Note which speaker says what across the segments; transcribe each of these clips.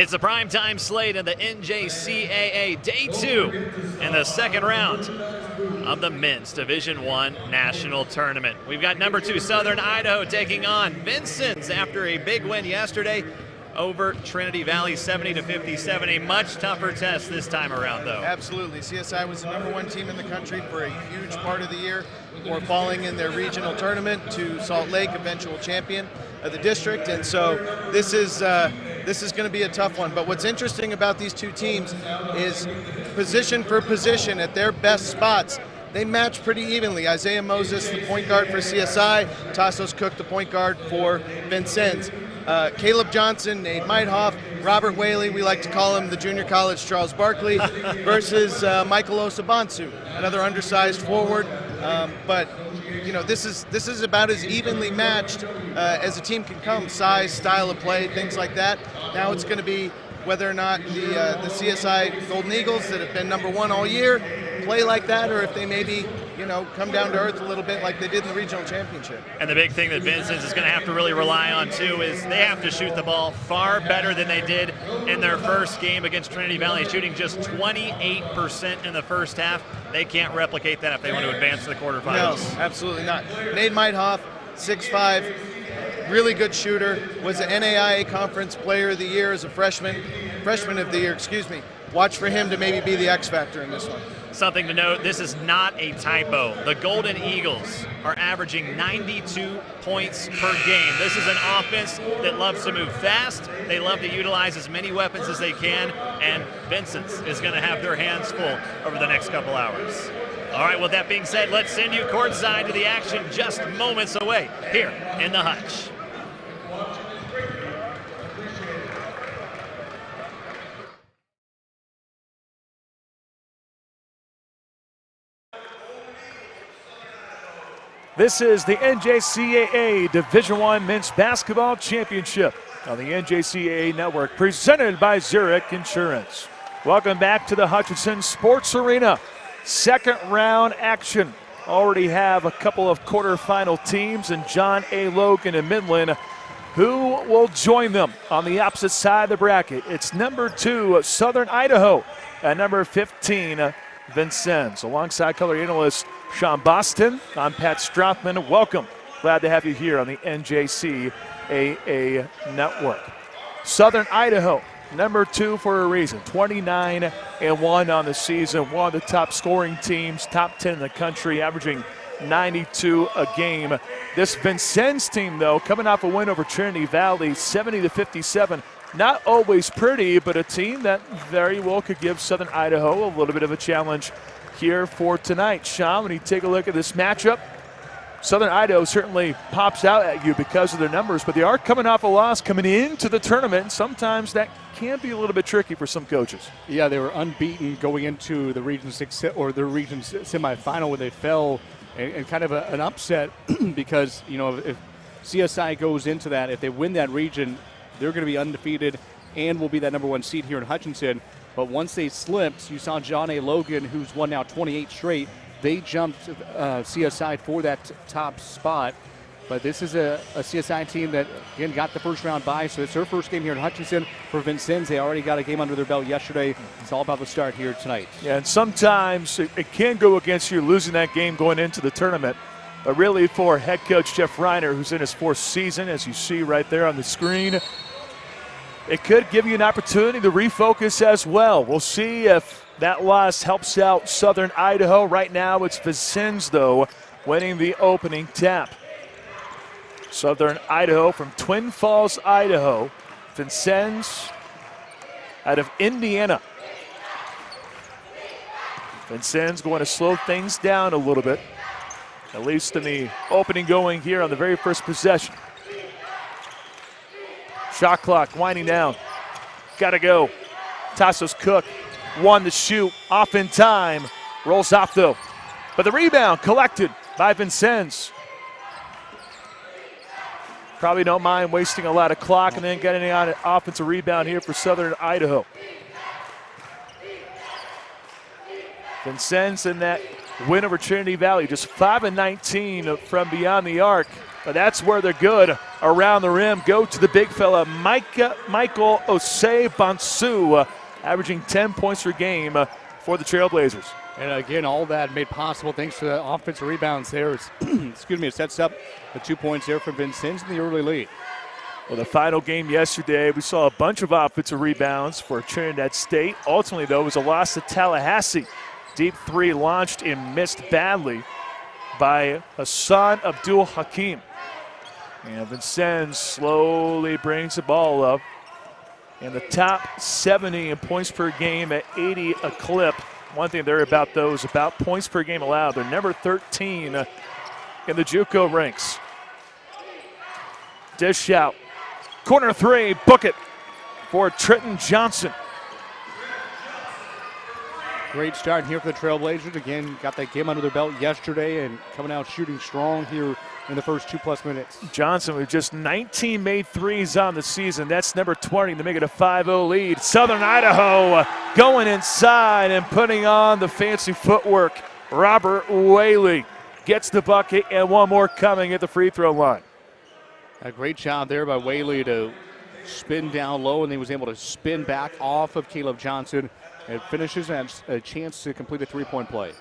Speaker 1: It's a primetime slate in the NJCAA Day 2 in the second round of the Men's Division I National Tournament. We've got number 2 Southern Idaho taking on Vincennes after a big win yesterday over Trinity Valley, 70-57. A much tougher test this time around, though.
Speaker 2: Absolutely. CSI was the number 1 team in the country for a huge part of the year before falling in their regional tournament to Salt Lake, eventual champion of the district. And so this is going to be a tough one. But what's interesting about these two teams is position for position at their best spots, they match pretty evenly. Isaiah Moses, the point guard for CSI, Tassos Cook, the point guard for Vincennes. Caleb Johnson, Nate Meithoff, Robert Whaley, we like to call him the junior college Charles Barkley, versus Michael Osabansu, another undersized forward. But you know, this is about as evenly matched as a team can come. Size, style of play, things like that. Now it's going to be whether or not the CSI Golden Eagles that have been number 1 all year play like that, or if they maybe, you know, come down to earth a little bit like they did in the regional championship.
Speaker 1: And the big thing that Vincennes is going to have to really rely on, too, is they have to shoot the ball far better than they did in their first game against Trinity Valley, shooting just 28% in the first half. They can't replicate that if they want to advance to the quarterfinals.
Speaker 2: No, absolutely not. Nate Meithoff, 6'5", really good shooter, was an NAIA Conference Player of the Year as a freshman of the year, excuse me. Watch for him to maybe be the X factor in this one.
Speaker 1: Something to note, this is not a typo. The Golden Eagles are averaging 92 points per game. This is an offense that loves to move fast. They love to utilize as many weapons as they can, and Vincennes is going to have their hands full over the next couple hours. All right, with that being said, let's send you courtside to the action just moments away here in the Hutch.
Speaker 3: This is the NJCAA Division I Men's Basketball Championship on the NJCAA Network, presented by Zurich Insurance. Welcome back to the Hutchinson Sports Arena. Second round action. Already have a couple of quarterfinal teams, and John A. Logan and Midland, who will join them on the opposite side of the bracket. It's number 2 Southern Idaho and number 15 Vincennes. Alongside color analyst Sean Boston, I'm Pat Strothman. Welcome. Glad to have you here on the NJCAA Network. Southern Idaho, number 2 for a reason. 29-1 on the season. One of the top scoring teams, top 10 in the country, averaging 92 a game. This Vincennes team, though, coming off a win over Trinity Valley, 70-57. Not always pretty, but a team that very well could give Southern Idaho a little bit of a challenge here for tonight. Sean, when you take a look at this matchup, Southern Idaho certainly pops out at you because of their numbers, but they are coming off a loss coming into the tournament, and sometimes that can be a little bit tricky for some coaches.
Speaker 4: Yeah, they were unbeaten going into the Region 6 or the Region semifinal, where they fell, and kind of an upset because, you know, if CSI goes into that, if they win that region, they're going to be undefeated and will be that number 1 seed here in Hutchinson. But once they slipped, you saw John A. Logan, who's won now 28 straight. They jumped CSI for that top spot. But this is a CSI team that, again, got the first round bye. So it's their first game here in Hutchinson. For Vincennes, they already got a game under their belt yesterday. It's all about the start here tonight.
Speaker 3: Yeah, and sometimes it can go against you losing that game going into the tournament. But really for head coach Jeff Reiner, who's in his 4th season, as you see right there on the screen, it could give you an opportunity to refocus as well. We'll see if that loss helps out Southern Idaho. Right now it's Vincennes, though, winning the opening tap. Southern Idaho from Twin Falls, Idaho. Vincennes out of Indiana. Vincennes going to slow things down a little bit, at least in the opening going here on the very first possession. Shot clock winding down. Got to go. Tassos Cook, 1 to shoot. Off in time. Rolls off, though. But the rebound collected by Vincennes. Probably don't mind wasting a lot of clock and then getting on an offensive rebound here for Southern Idaho. Vincennes in that win over Trinity Valley, just 5 of 19 from beyond the arc. but that's where they're good. Around the rim, go to the big fella, Michael Osei-Bonsu, averaging 10 points per game for the Trailblazers.
Speaker 4: And again, all that made possible thanks to the offensive rebounds there. It sets up the 2 points there for Vincennes in the early lead.
Speaker 3: Well, the final game yesterday, we saw a bunch of offensive rebounds for Trinidad State. Ultimately, though, it was a loss to Tallahassee. Deep three launched and missed badly by Hassan Abdul Hakim. And Vincennes slowly brings the ball up. And the top 70 in points per game at 80 a clip. One thing there about those, about points per game allowed. They're number 13 in the JUCO ranks. Dish out. Corner three, book it for Trenton Johnson.
Speaker 4: Great start here for the Trailblazers. Again, got that game under their belt yesterday and coming out shooting strong here in the first 2+ minutes.
Speaker 3: Johnson with just 19 made threes on the season. That's number 20 to make it a 5-0 lead. Southern Idaho going inside and putting on the fancy footwork. Robert Whaley gets the bucket and one more coming at the free throw line.
Speaker 4: A great job there by Whaley to spin down low, and he was able to spin back off of Caleb Johnson and finishes and has a chance to complete a three-point play.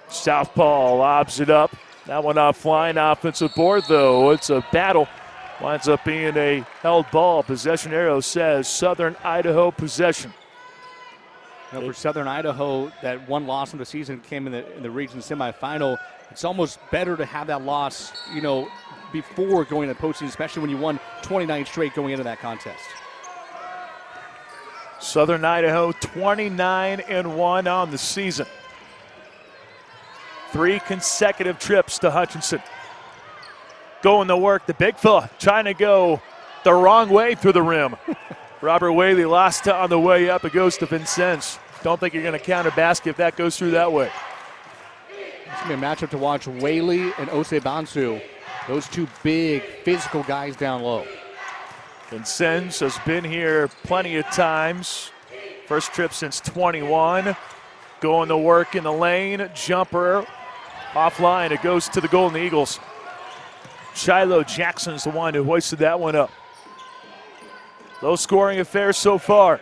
Speaker 3: Southpaw lobs it up. That one offline, offensive board, though. It's a battle. Winds up being a held ball. Possession arrow says Southern Idaho possession.
Speaker 4: You know, for Southern Idaho, that one loss of the season came in the region semifinal. It's almost better to have that loss, you know, before going to the postseason, especially when you won 29 straight going into that contest.
Speaker 3: Southern Idaho 29-1 on the season. 3 consecutive trips to Hutchinson. Going to work, the big fella trying to go the wrong way through the rim. Robert Whaley lost it on the way up. It goes to Vincennes. Don't think you're going to count a basket if that goes through that way.
Speaker 4: It's going to be a matchup to watch. Whaley and Osei-Bonsu, those two big physical guys down low.
Speaker 3: Vincennes has been here plenty of times. First trip since 21. Going to work in the lane. Jumper offline. It goes to the Golden Eagles. Shiloh Jackson's the one who hoisted that one up. Low scoring affair so far.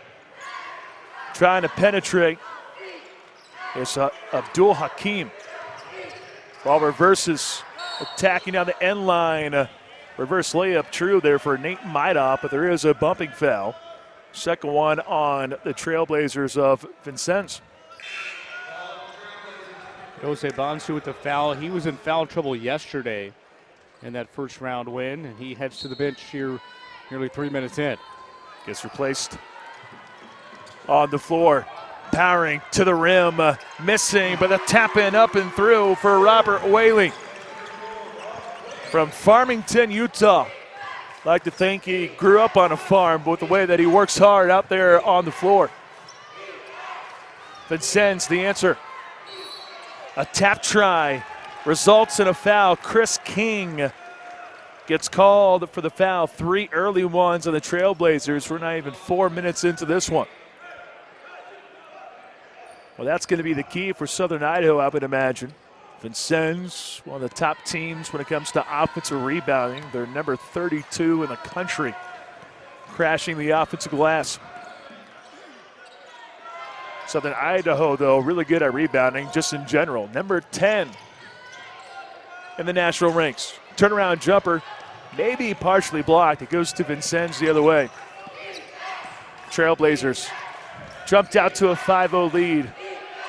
Speaker 3: Trying to penetrate. It's Abdul Hakim. Ball reverses. Attacking down the end line. Reverse layup true there for Nate Maidop, but there is a bumping foul. Second one on the Trailblazers of Vincennes.
Speaker 4: Osei-Bonsu with the foul. He was in foul trouble yesterday in that first round win, and he heads to the bench here nearly 3 minutes in.
Speaker 3: Gets replaced on the floor. Powering to the rim, missing, but a tap in up and through for Robert Whaley. From Farmington, Utah. Like to think he grew up on a farm, but with the way that he works hard out there on the floor. Vincennes, the answer. A tap try results in a foul. Chris King gets called for the foul. 3 early ones on the Trailblazers. We're not even 4 minutes into this one. Well, that's going to be the key for Southern Idaho, I would imagine. Vincennes, one of the top teams when it comes to offensive rebounding. They're number 32 in the country, crashing the offensive glass. Southern Idaho, though, really good at rebounding just in general. Number 10 in the national ranks. Turnaround jumper, maybe partially blocked. It goes to Vincennes the other way. Trailblazers jumped out to a 5-0 lead.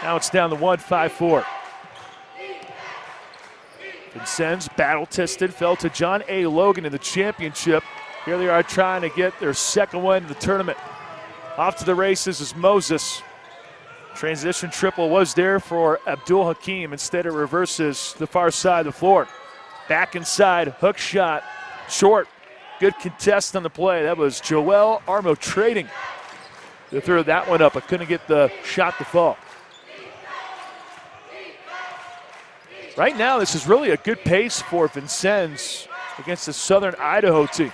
Speaker 3: Now it's down to 1-5-4. Vincennes battle-tested, fell to John A. Logan in the championship. Here they are trying to get their second one in the tournament. Off to the races is Moses. Transition triple was there for Abdul Hakim. Instead it reverses the far side of the floor. Back inside, hook shot, short. Good contest on the play. That was Joel Armo trading. They threw that one up, but couldn't get the shot to fall. Right now, this is really a good pace for Vincennes against the Southern Idaho team.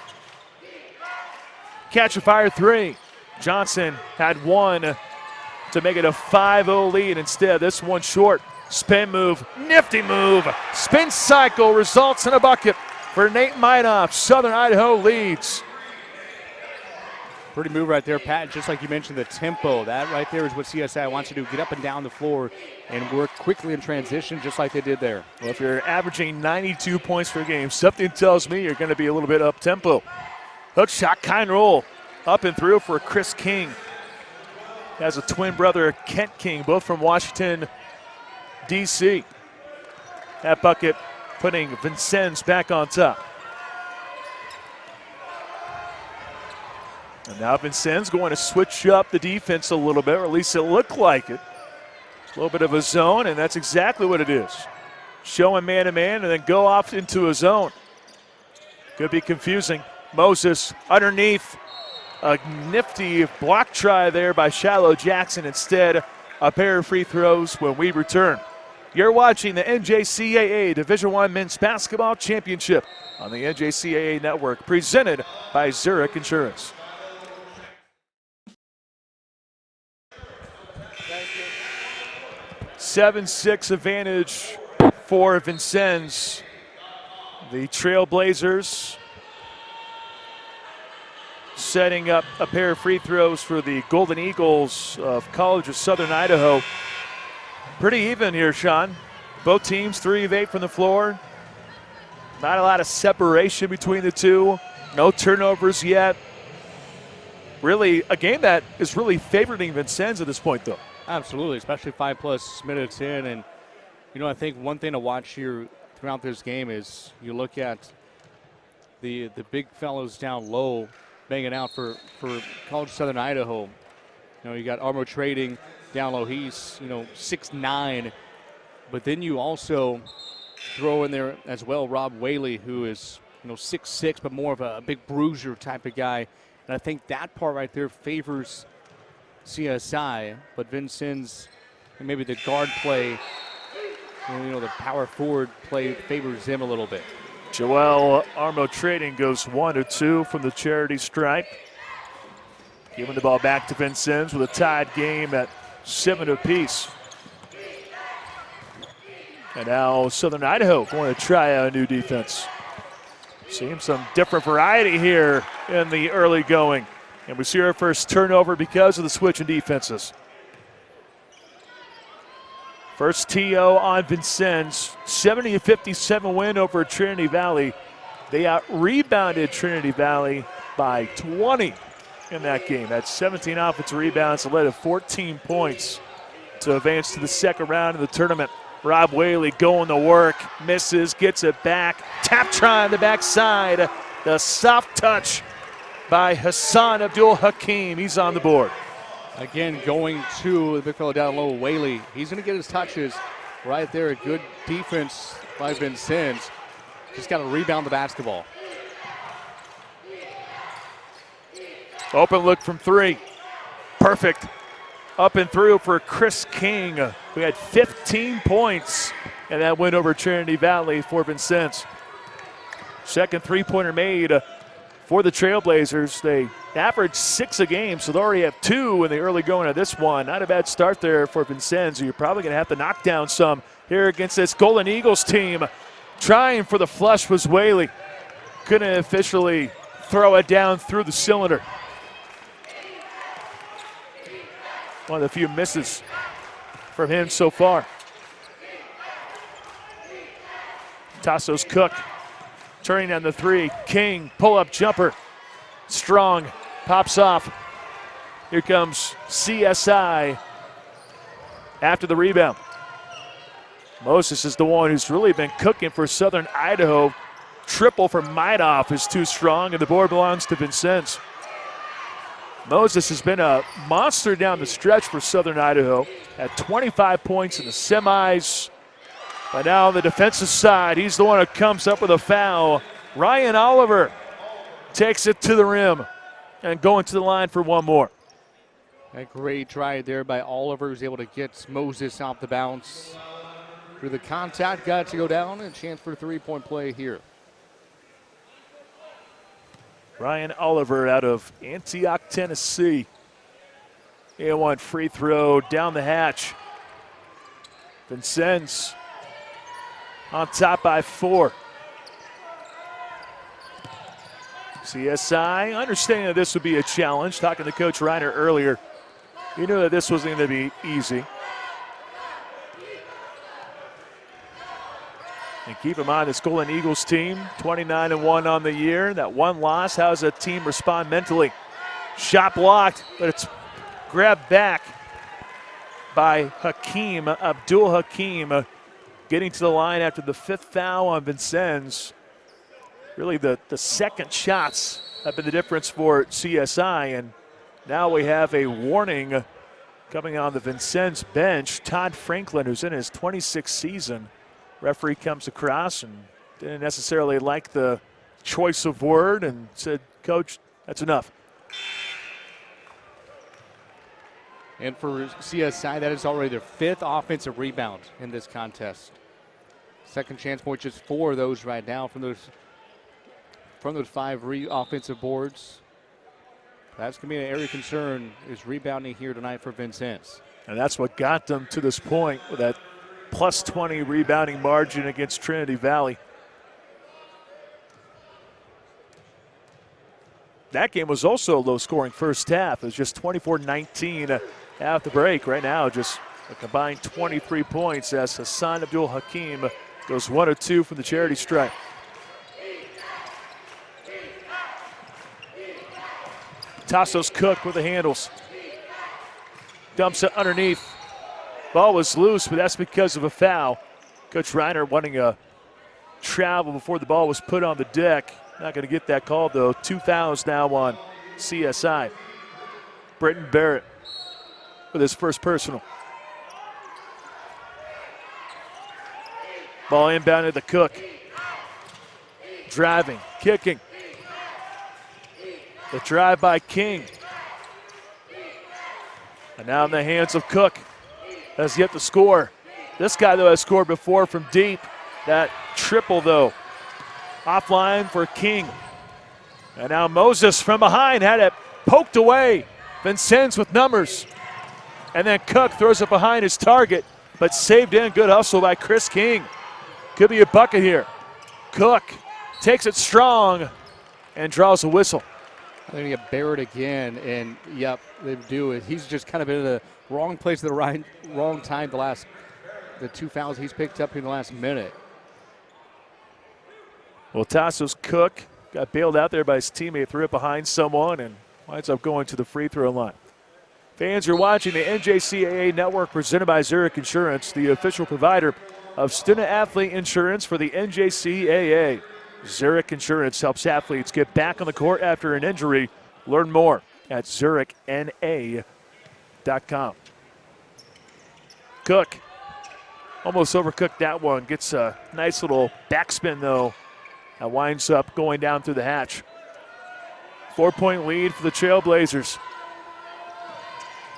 Speaker 3: Catch a fire 3. Johnson had one to make it a 5-0 lead. Instead, this one short. Spin move, nifty move. Spin cycle results in a bucket for Nate Minoff. Southern Idaho leads.
Speaker 4: Pretty move right there, Pat. Just like you mentioned, the tempo. That right there is what CSI wants to do. Get up and down the floor and work quickly in transition just like they did there.
Speaker 3: Well, if you're averaging 92 points per game, something tells me you're going to be a little bit up-tempo. Hook shot, kind roll. Up and through for Chris King. Has a twin brother, Kent King, both from Washington, D.C. That bucket putting Vincennes back on top. And now Vincennes going to switch up the defense a little bit, or at least it looked like it. A little bit of a zone, and that's exactly what it is. Showing man-to-man and then go off into a zone. Could be confusing. Moses underneath. A nifty block try there by Shiloh Jackson. Instead, a pair of free throws when we return. You're watching the NJCAA Division I Men's Basketball Championship on the NJCAA Network, presented by Zurich Insurance.
Speaker 4: Thank you.
Speaker 3: 7-6 advantage for Vincennes. The Trailblazers setting up a pair of free throws for the Golden Eagles of College of Southern Idaho. Pretty even here, Sean. Both teams 3 of 8 from the floor. Not a lot of separation between the two. No turnovers yet. Really, a game that is really favoring Vincennes at this point, though.
Speaker 4: Absolutely, especially 5+ minutes in. And, I think one thing to watch here throughout this game is you look at the big fellows down low banging out for College of Southern Idaho. You got Armo Trading down low. He's, 6'9". But then you also throw in there as well Rob Whaley, who is, 6'6", but more of a big bruiser type of guy. And I think that part right there favors CSI, but Vincennes and maybe the guard play, the power forward play favors them a little bit.
Speaker 3: Joel Armo Trading goes 1 of 2 from the charity stripe. Giving the ball back to Vincennes with a tied game at 7 apiece. And now Southern Idaho going to try a new defense. Seeing some different variety here in the early going. And we see our first turnover because of the switch in defenses. First TO on Vincennes, 70-57 win over Trinity Valley. They out-rebounded Trinity Valley by 20 in that game. That's 17 offensive rebounds and led to 14 points to advance to the second round of the tournament. Rob Whaley going to work, misses, gets it back. Tap try on the backside. The soft touch by Hassan Abdul Hakim. He's on the board.
Speaker 4: Again, going to the big fellow down low, Whaley. He's going to get his touches right there. A good defense by Vincennes. Just got to rebound the basketball.
Speaker 3: Open look from 3. Perfect. Up and through for Chris King, who had 15 points in that win over Trinity Valley for Vincennes. Second three-pointer made for the Trailblazers. They averaged 6 a game, so they already have 2 in the early going of this one. Not a bad start there for Vincennes, who you're probably going to have to knock down some here against this Golden Eagles team. Trying for the flush was Whaley. Couldn't officially throw it down through the cylinder. One of the few misses from him so far. Tassos Cook turning on the 3. King, pull-up jumper. Strong, pops off. Here comes CSI after the rebound. Moses is the one who's really been cooking for Southern Idaho. Triple for Minoff is too strong, and the board belongs to Vincennes. Moses has been a monster down the stretch for Southern Idaho at 25 points in the semis. But now on the defensive side, he's the one who comes up with a foul. Ryan Oliver takes it to the rim and going to the line for one more.
Speaker 4: A great try there by Oliver, who's able to get Moses off the bounce. Through the contact, got to go down, and a chance for a three-point play here.
Speaker 3: Ryan Oliver out of Antioch, Tennessee. And one free throw down the hatch. Vincennes on top by 4. CSI, understanding that this would be a challenge, talking to Coach Reiner earlier, he knew that this wasn't going to be easy. And keep in mind, this Golden Eagles team, 29-1 on the year. That one loss, how does a team respond mentally? Shot blocked, but it's grabbed back by Hakeem, Abdul Hakeem, getting to the line after the 5th foul on Vincennes. Really the second shots have been the difference for CSI, and now we have a warning coming on the Vincennes bench. Todd Franklin, who's in his 26th season, referee comes across and didn't necessarily like the choice of word and said, Coach, that's enough.
Speaker 4: And for CSI, that is already their 5th offensive rebound in this contest. Second chance points, just 4 of those right now from those 5 offensive boards. That's going to be an area of concern, is rebounding here tonight for Vincennes.
Speaker 3: And that's what got them to this point with that plus 20 rebounding margin against Trinity Valley. That game was also a low-scoring first half. It was just 24-19 at the break. Right now, just a combined 23 points as Hassan Abdul Hakim goes 1 of 2 from the charity stripe. Tassos Cook with the handles. Dumps it underneath. Ball was loose, but that's because of a foul. Coach Reiner wanting a travel before the ball was put on the deck. Not going to get that call, though. 2 fouls now on CSI. Britton Barrett with his first personal. Ball inbounded to Cook. Driving, kicking. The drive by King. And now in the hands of Cook. Has yet to score. This guy, though, has scored before from deep. That triple, though, offline for King. And now Moses from behind had it poked away. Vincennes with numbers. And then Cook throws it behind his target, but saved in. Good hustle by Chris King. Could be a bucket here. Cook takes it strong and draws a whistle.
Speaker 4: They're going to get Barrett again, and yep, they do it. He's just kind of in the wrong place at the wrong time. The 2 fouls he's picked up in the last minute.
Speaker 3: Well, Tassos Cook got bailed out there by his teammate, threw it behind someone, and winds up going to the free throw line. Fans, you're watching the NJCAA Network presented by Zurich Insurance, the official provider of student-athlete insurance for the NJCAA. Zurich Insurance helps athletes get back on the court after an injury. Learn more at zurichna.com. Cook almost overcooked that one. Gets a nice little backspin, though. That winds up going down through the hatch. 4-point lead for the Trailblazers.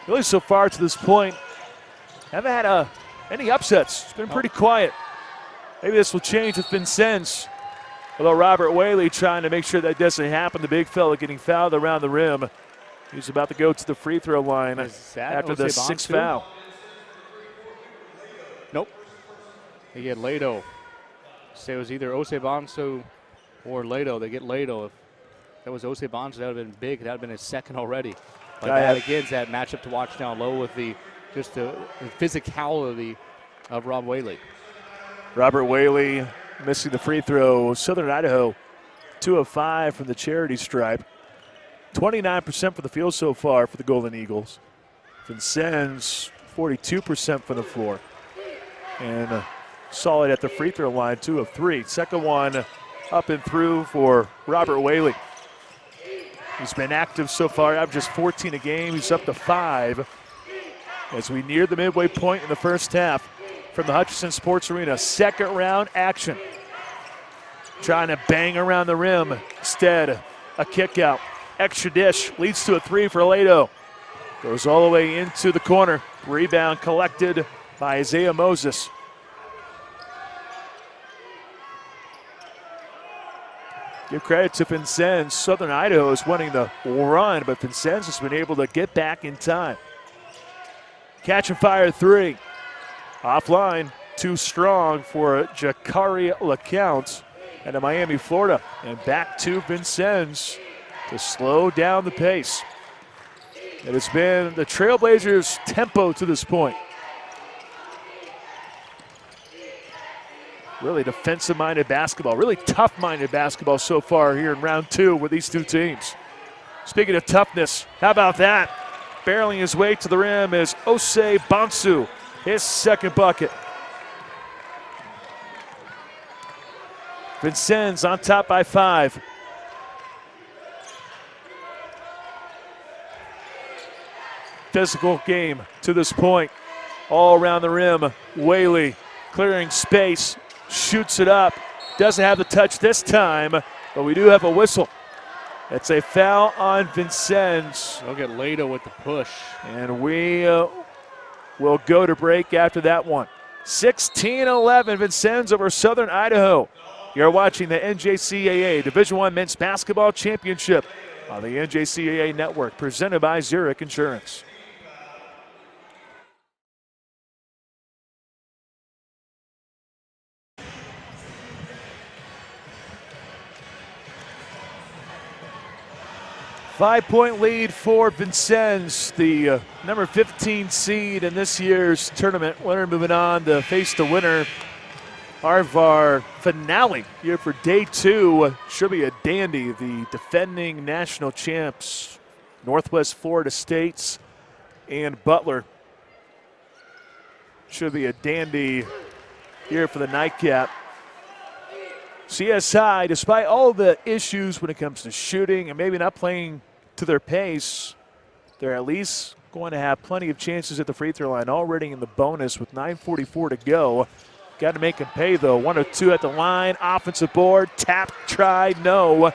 Speaker 3: Really, so far to this point, haven't had any upsets. It's been pretty quiet. Maybe this will change with Vincennes. Although Robert Whaley trying to make sure that doesn't happen. The big fella getting fouled around the rim. He's about to go to the free throw line after the 6th foul.
Speaker 4: Nope. They get Lado. So it was either Osebonso or Lado. They get Lado. If that was Osebonso, that would have been big. That would have been his second already. But that, again, is that matchup to watch down low with the physicality of Rob Whaley.
Speaker 3: Robert Whaley missing the free throw. Southern Idaho, 2 of 5 from the charity stripe. 29% for the field so far for the Golden Eagles. Vincennes, 42% from the floor. And solid at the free throw line, 2 of 3. Second one up and through for Robert Whaley. He's been active so far, averages 14 a game. He's up to 5 as we near the midway point in the first half from the Hutchinson Sports Arena. Second round action. Trying to bang around the rim. Instead, a kick out. Extra dish leads to a 3 for Lado. Goes all the way into the corner. Rebound collected by Isaiah Moses. Give credit to Vincennes. Southern Idaho is winning the run, but Vincennes has been able to get back in time. Catch and fire 3. Offline, too strong for Jakari LeCount. and to Miami, Florida. And back to Vincennes to slow down the pace. It has been the Trailblazers' tempo to this point. Really defensive-minded basketball, really tough-minded basketball so far here in round 2 with these two teams. Speaking of toughness, how about that? Barreling his way to the rim is Osei Bonsu, his second bucket. Vincennes on top by 5. Physical game to this point. All around the rim, Whaley clearing space, shoots it up. Doesn't have the touch this time, but we do have a whistle. It's a foul on Vincennes.
Speaker 4: They'll get Lado with the push.
Speaker 3: And we will go to break after that one. 16-11, Vincennes over Southern Idaho. You're watching the NJCAA Division I Men's Basketball Championship on the NJCAA Network, presented by Zurich Insurance. Five-point lead for Vincennes, the number 15 seed in this year's tournament. Winner moving on to face the winner of our finale here for day 2. Should be a dandy. The defending national champs, Northwest Florida States and Butler. Should be a dandy here for the nightcap. CSI, despite all the issues when it comes to shooting and maybe not playing to their pace, they're at least going to have plenty of chances at the free throw line already in the bonus with 9:44 to go. Got to make them pay, though. 1 of 2 at the line. Offensive board. Tap, try, no.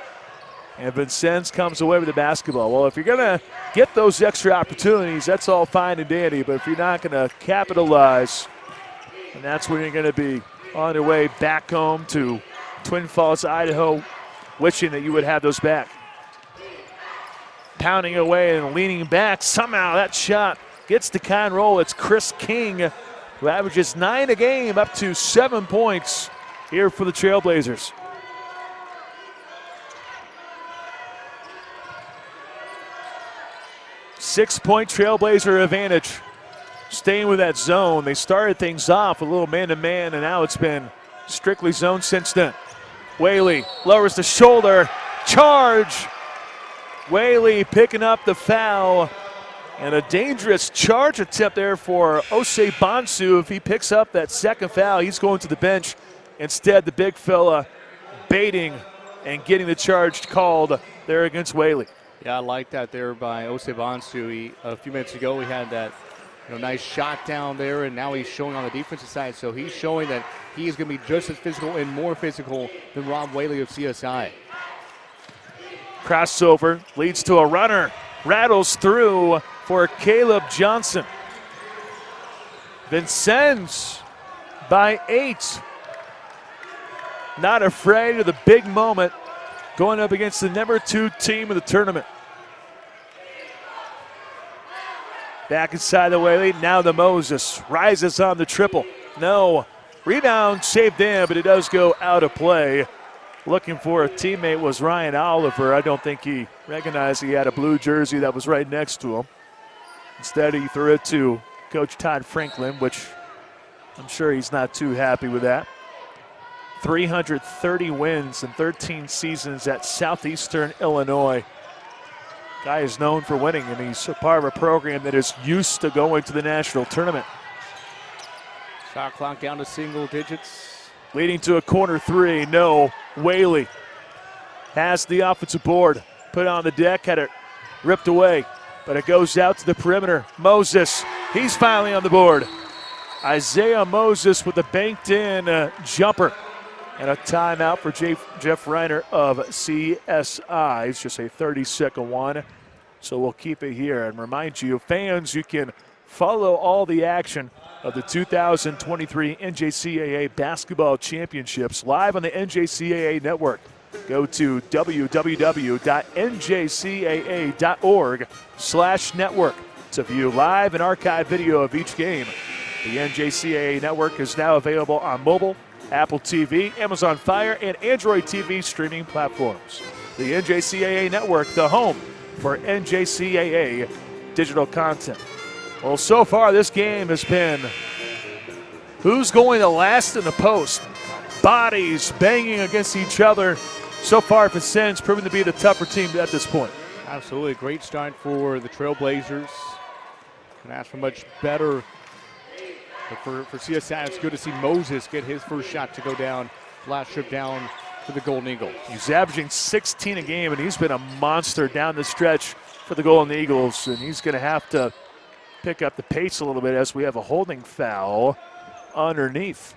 Speaker 3: And Vincennes comes away with the basketball. Well, if you're going to get those extra opportunities, that's all fine and dandy. But if you're not going to capitalize, and that's when you're going to be on your way back home to Twin Falls, Idaho, wishing that you would have those back. Pounding away and leaning back. Somehow that shot gets the kind roll. It's Chris King, who averages 9 a game, up to 7 points here for the Trailblazers. Six-point Trailblazer advantage. Staying with that zone. They started things off a little man-to-man, and now it's been strictly zone since then. Whaley lowers the shoulder. Charge. Whaley picking up the foul. And a dangerous charge attempt there for Osei Bonsu. If he picks up that second foul, he's going to the bench. Instead, the big fella baiting and getting the charge called there against Whaley.
Speaker 4: Yeah, I like that there by Osei Bonsu. A few minutes ago, he had that nice shot down there, and now he's showing on the defensive side. So he's showing that he is going to be just as physical and more physical than Rob Whaley of CSI.
Speaker 3: Crossover leads to a runner. Rattles through for Caleb Johnson. Vincennes by 8. Not afraid of the big moment going up against the number 2 team of the tournament. Back inside the Whaley, now the Moses. Rises on the triple. No. Rebound saved in, but it does go out of play. Looking for a teammate was Ryan Oliver. I don't think he recognized he had a blue jersey that was right next to him. Instead, he threw it to Coach Todd Franklin, which I'm sure he's not too happy with that. 330 wins in 13 seasons at Southeastern Illinois. Guy is known for winning, and he's a part of a program that is used to going to the national tournament.
Speaker 4: Shot clock down to single digits.
Speaker 3: Leading to a corner 3, no. Whaley has the offensive board. Put on the deck, had it ripped away, but it goes out to the perimeter. Moses, he's finally on the board. Isaiah Moses with a banked-in jumper. And a timeout for Jeff Reiner of CSI. It's just a 30-second one, so we'll keep it here. And remind you, fans, you can follow all the action of the 2023 NJCAA Basketball Championships live on the NJCAA Network. Go to www.njcaa.org/network to view live and archive video of each game. The NJCAA Network is now available on mobile Apple TV, Amazon Fire, and Android TV streaming platforms. The NJCAA Network, the home for NJCAA digital content. Well, so far this game has been who's going to last in the post. Bodies banging against each other. So far, Vincennes proving to be the tougher team at this point.
Speaker 4: Absolutely. Great start for the Trailblazers. Can ask for much better. But for CSI, it's good to see Moses get his first shot to go down. Last trip down for the Golden Eagles.
Speaker 3: He's averaging 16 a game, and he's been a monster down the stretch for the Golden Eagles. And he's going to have to pick up the pace a little bit as we have a holding foul underneath.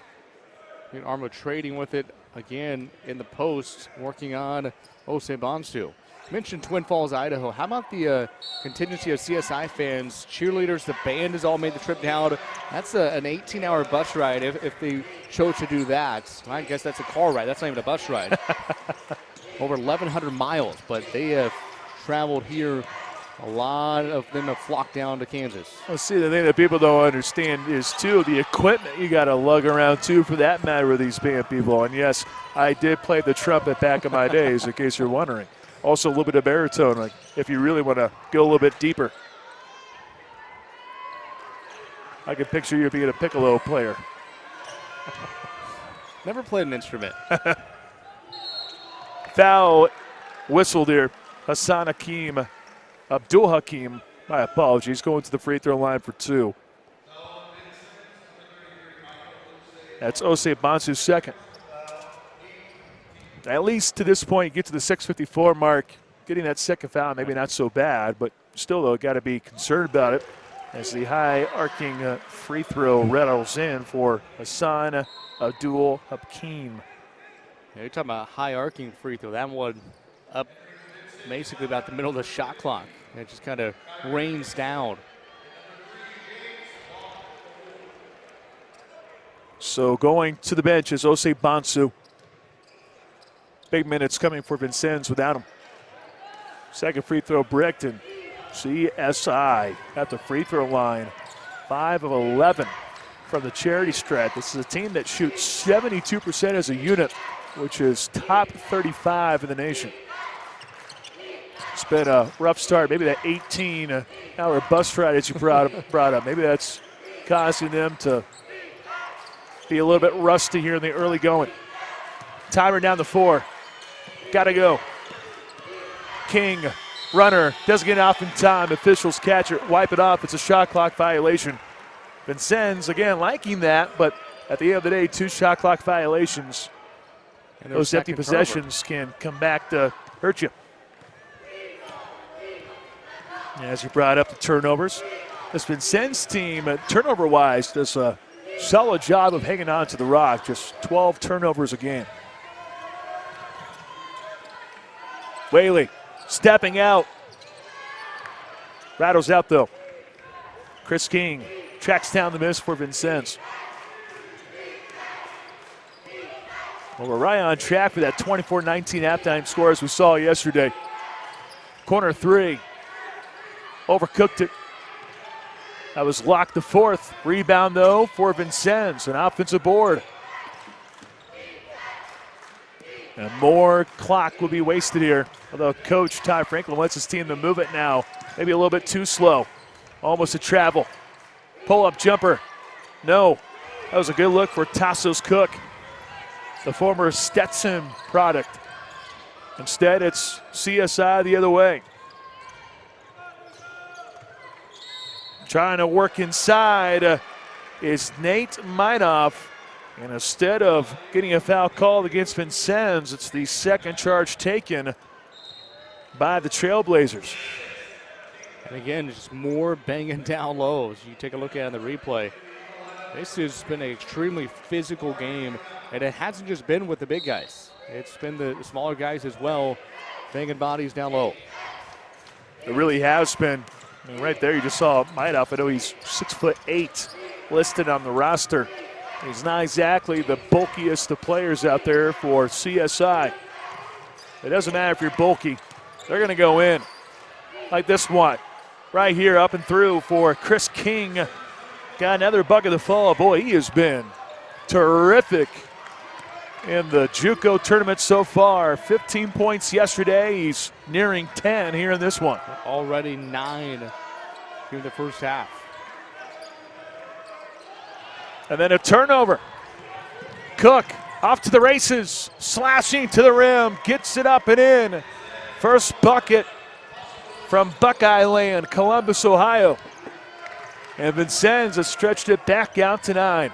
Speaker 4: Armo trading with it again in the post, working on Osei Bonsu. Mentioned Twin Falls, Idaho. How about the contingency of CSI fans, cheerleaders, the band has all made the trip down. That's an 18-hour bus ride if they chose to do that. I guess that's a car ride. That's not even a bus ride. Over 1,100 miles, but they have traveled here. A lot of them have flocked down to Kansas.
Speaker 3: Well, see, the thing that people don't understand is, too, the equipment you got to lug around, too, for that matter, with these band people. And, yes, I did play the trumpet back in my days, in case you're wondering. Also, a little bit of baritone, like if you really want to go a little bit deeper. I can picture you being a piccolo player.
Speaker 4: Never played an instrument.
Speaker 3: Foul whistled here. Hassan Hakim. Abdul Hakim, my apologies, going to the free throw line for two. That's Osei Bonsu's second. At least to this point, you get to the 6:54 mark. Getting that second foul, maybe not so bad, but still, though, got to be concerned about it as the high arcing free throw rattles in for Hassan Abdul Hakim.
Speaker 4: Yeah, you're talking about high arcing free throw. That one up basically about the middle of the shot clock. It just kind of rains down.
Speaker 3: So going to the bench is Osei Bonsu. Big minutes coming for Vincennes without him. Second free throw bricked, and CSI at the free throw line. 5 of 11 from the charity strat. This is a team that shoots 72% as a unit, which is top 35 in the nation. It's been a rough start. Maybe that 18-hour bus ride that you brought up, maybe that's causing them to be a little bit rusty here in the early going. Timer down the 4. Got to go. King, runner, doesn't get off in time. Officials catch it, wipe it off. It's a shot clock violation. Vincennes, again, liking that, but at the end of the day, 2 shot clock violations. And those empty possessions can come back to hurt you. As you brought up the turnovers, this Vincennes team, turnover-wise, does a solid job of hanging on to the rock. Just 12 turnovers a game. Whaley stepping out. Rattles out, though. Chris King tracks down the miss for Vincennes. Well, we're right on track for that 24-19 halftime score as we saw yesterday. Corner 3. Overcooked it. That was locked the 4th. Rebound, though, for Vincennes. An offensive board. And more clock will be wasted here. Although Coach Ty Franklin wants his team to move it now. Maybe a little bit too slow. Almost a travel. Pull-up jumper. No. That was a good look for Tassos Cook, the former Stetson product. Instead, it's CSI the other way. Trying to work inside is Nate Minoff. And instead of getting a foul called against Vincennes, it's the second charge taken by the Trailblazers.
Speaker 4: And again, just more banging down lows. You take a look at it in the replay. This has been an extremely physical game, and it hasn't just been with the big guys. It's been the smaller guys as well, banging bodies down low.
Speaker 3: It really has been. I mean, right there, you just saw Minoff. I know he's 6'8", listed on the roster. He's not exactly the bulkiest of players out there for CSI. It doesn't matter if you're bulky. They're going to go in like this one. Right here, up and through for Chris King. Got another bucket to fall. Boy, he has been terrific in the JUCO tournament so far. 15 points yesterday. He's nearing 10 here in this one.
Speaker 4: Already 9 here in the first half.
Speaker 3: And then a turnover. Cook off to the races, slashing to the rim, gets it up and in. First bucket from Buckeye Land, Columbus, Ohio. And Vincennes has stretched it back out to 9.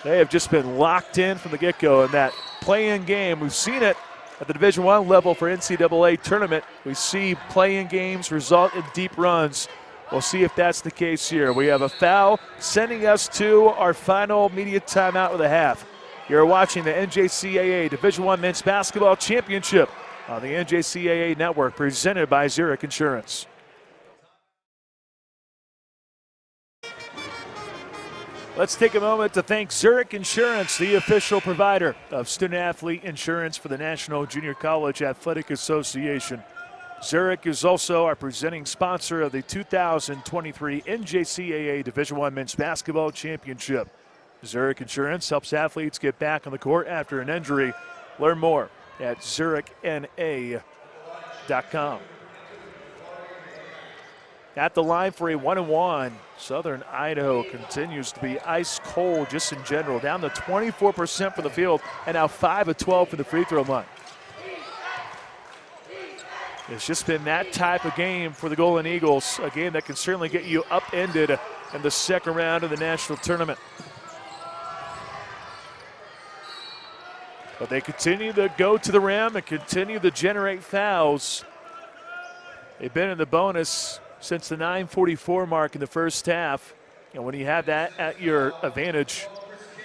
Speaker 3: They have just been locked in from the get-go in that play-in game. We've seen it at the Division I level for NCAA tournament. We see play-in games result in deep runs. We'll see if that's the case here. We have a foul sending us to our final media timeout with a half. You're watching the NJCAA Division I Men's Basketball Championship on the NJCAA Network, presented by Zurich Insurance. Let's take a moment to thank Zurich Insurance, the official provider of student-athlete insurance for the National Junior College Athletic Association. Zurich is also our presenting sponsor of the 2023 NJCAA Division I Men's Basketball Championship. Zurich Insurance helps athletes get back on the court after an injury. Learn more at zurichna.com. At the line for a 1-1, Southern Idaho continues to be ice cold just in general, down to 24% from the field and now 5 of 12 from the free throw line. It's just been that type of game for the Golden Eagles, a game that can certainly get you upended in the second round of the national tournament. But they continue to go to the rim and continue to generate fouls. They've been in the bonus since the 9:44 mark in the first half. And when you have that at your advantage,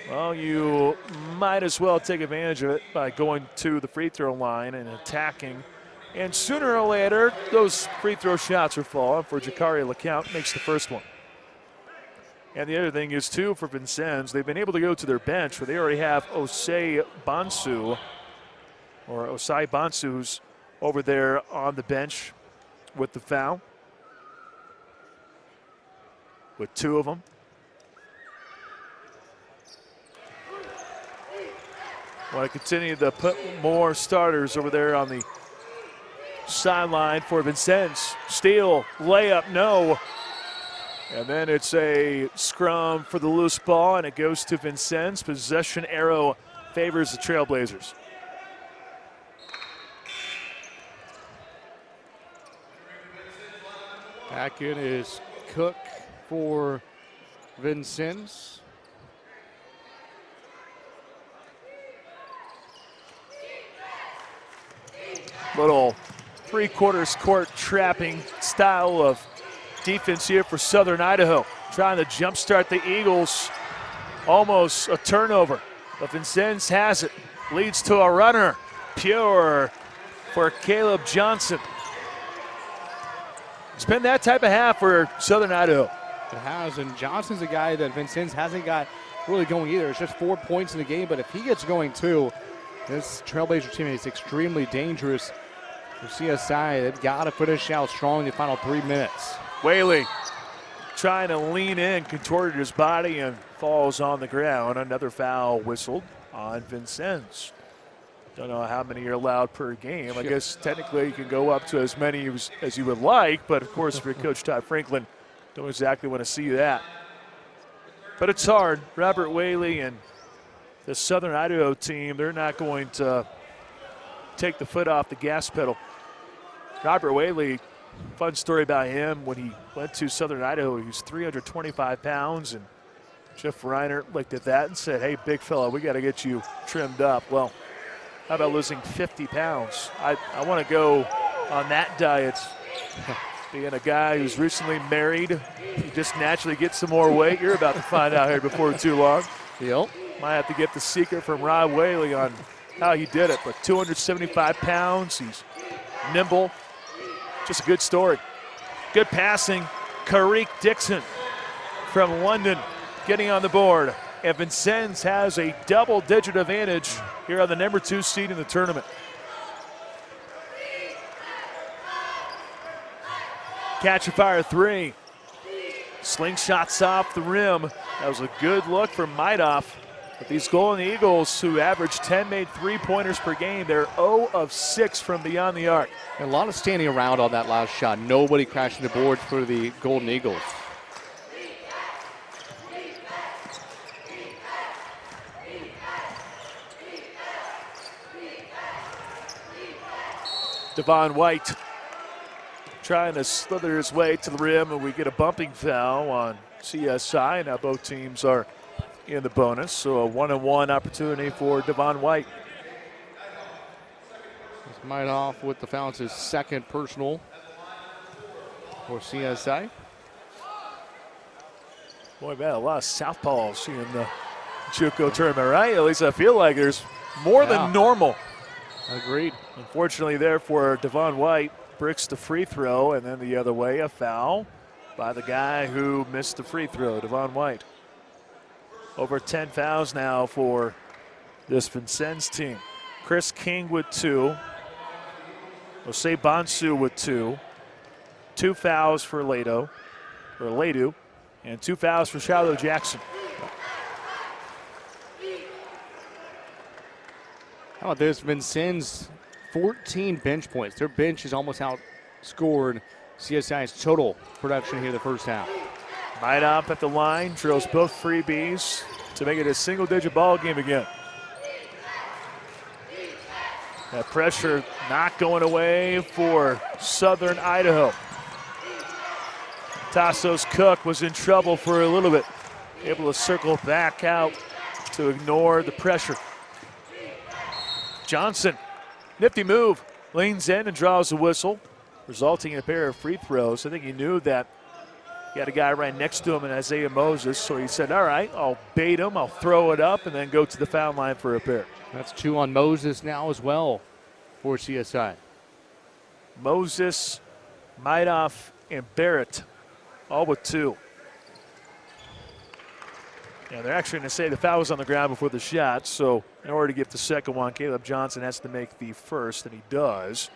Speaker 3: well, you might as well take advantage of it by going to the free throw line and attacking. And sooner or later, those free throw shots are falling for Jakari LeCount, makes the first one. And the other thing is, too, for Vincennes, they've been able to go to their bench where they already have Osai Bonsu, who's over there on the bench with the foul, with 2 of them. Want to continue to put more starters over there on the sideline for Vincennes. Steal, layup, no. And then it's a scrum for the loose ball, and it goes to Vincennes. Possession arrow favors the Trailblazers.
Speaker 4: Back in is Cook for Vincennes.
Speaker 3: Little three-quarters court trapping style of defense here for Southern Idaho. Trying to jumpstart the Eagles. Almost a turnover. But Vincennes has it. Leads to a runner. Pure for Caleb Johnson. It's been that type of half for Southern Idaho.
Speaker 4: It has, and Johnson's a guy that Vincennes hasn't got really going either. It's just 4 points in the game, but if he gets going too, this Trailblazer team is extremely dangerous. For CSI, they've got to finish out strong in the final 3 minutes.
Speaker 3: Whaley trying to lean in, contorted his body, and falls on the ground. Another foul whistled on Vincennes. Don't know how many are allowed per game. I guess technically you can go up to as many as you would like, but of course for Coach Todd Franklin, don't exactly want to see that. But it's hard. Robert Whaley and the Southern Idaho team, they're not going to take the foot off the gas pedal. Robert Whaley, fun story about him. When he went to Southern Idaho, he was 325 pounds, and Jeff Reiner looked at that and said, hey, big fella, we got to get you trimmed up. Well, how about losing 50 pounds? I want to go on that diet. Being a guy who's recently married, you just naturally get some more weight. You're about to find out here before too long.
Speaker 4: Yep.
Speaker 3: Might have to get the secret from Rob Whaley on how he did it. But 275 pounds, he's nimble. Just a good story. Good passing. Kareek Dixon from London getting on the board. And Vincennes has a double-digit advantage here on the number 2 seed in the tournament. Catch a fire 3. Slingshots off the rim. That was a good look for Meidoff. But these Golden Eagles, who averaged 10 made three-pointers per game, they're 0 of 6 from beyond the arc.
Speaker 4: A lot of standing around on that last shot. Nobody crashing the boards for the Golden Eagles.
Speaker 3: Devon White trying to slither his way to the rim, and we get a bumping foul on CSI. Now both teams are in the bonus, so a 1-on-1 opportunity for Devon White.
Speaker 4: Meidoff with the foul. It's his second personal for CSI.
Speaker 3: Boy, man, a lot of southpaws in the JUCO tournament, right? At least I feel like there's more than normal.
Speaker 4: Agreed.
Speaker 3: Unfortunately there for Devon White, bricks the free throw, and then the other way, a foul by the guy who missed the free throw, Devon White. Over 10 fouls now for this Vincennes team. Chris King with 2. Jose Bonsu with 2. 2 fouls for Ledu, and 2 fouls for Shiloh Jackson.
Speaker 4: How about this? Vincennes, 14 bench points. Their bench is almost outscored CSI's total production here the first half.
Speaker 3: Meidoff at the line, drills both freebies to make it a single-digit ball game again. That pressure not going away for Southern Idaho. Tassos Cook was in trouble for a little bit, able to circle back out to ignore the pressure. Johnson, nifty move, leans in and draws the whistle, resulting in a pair of free throws. I think he knew that he had a guy right next to him in Isaiah Moses, so he said, all right, I'll bait him, I'll throw it up, and then go to the foul line for a pair.
Speaker 4: That's 2 on Moses now as well for CSI.
Speaker 3: Moses, Meidoff, and Barrett, all with 2. Yeah, they're actually going to say the foul was on the ground before the shot, so in order to get the second one, Caleb Johnson has to make the first, and he does.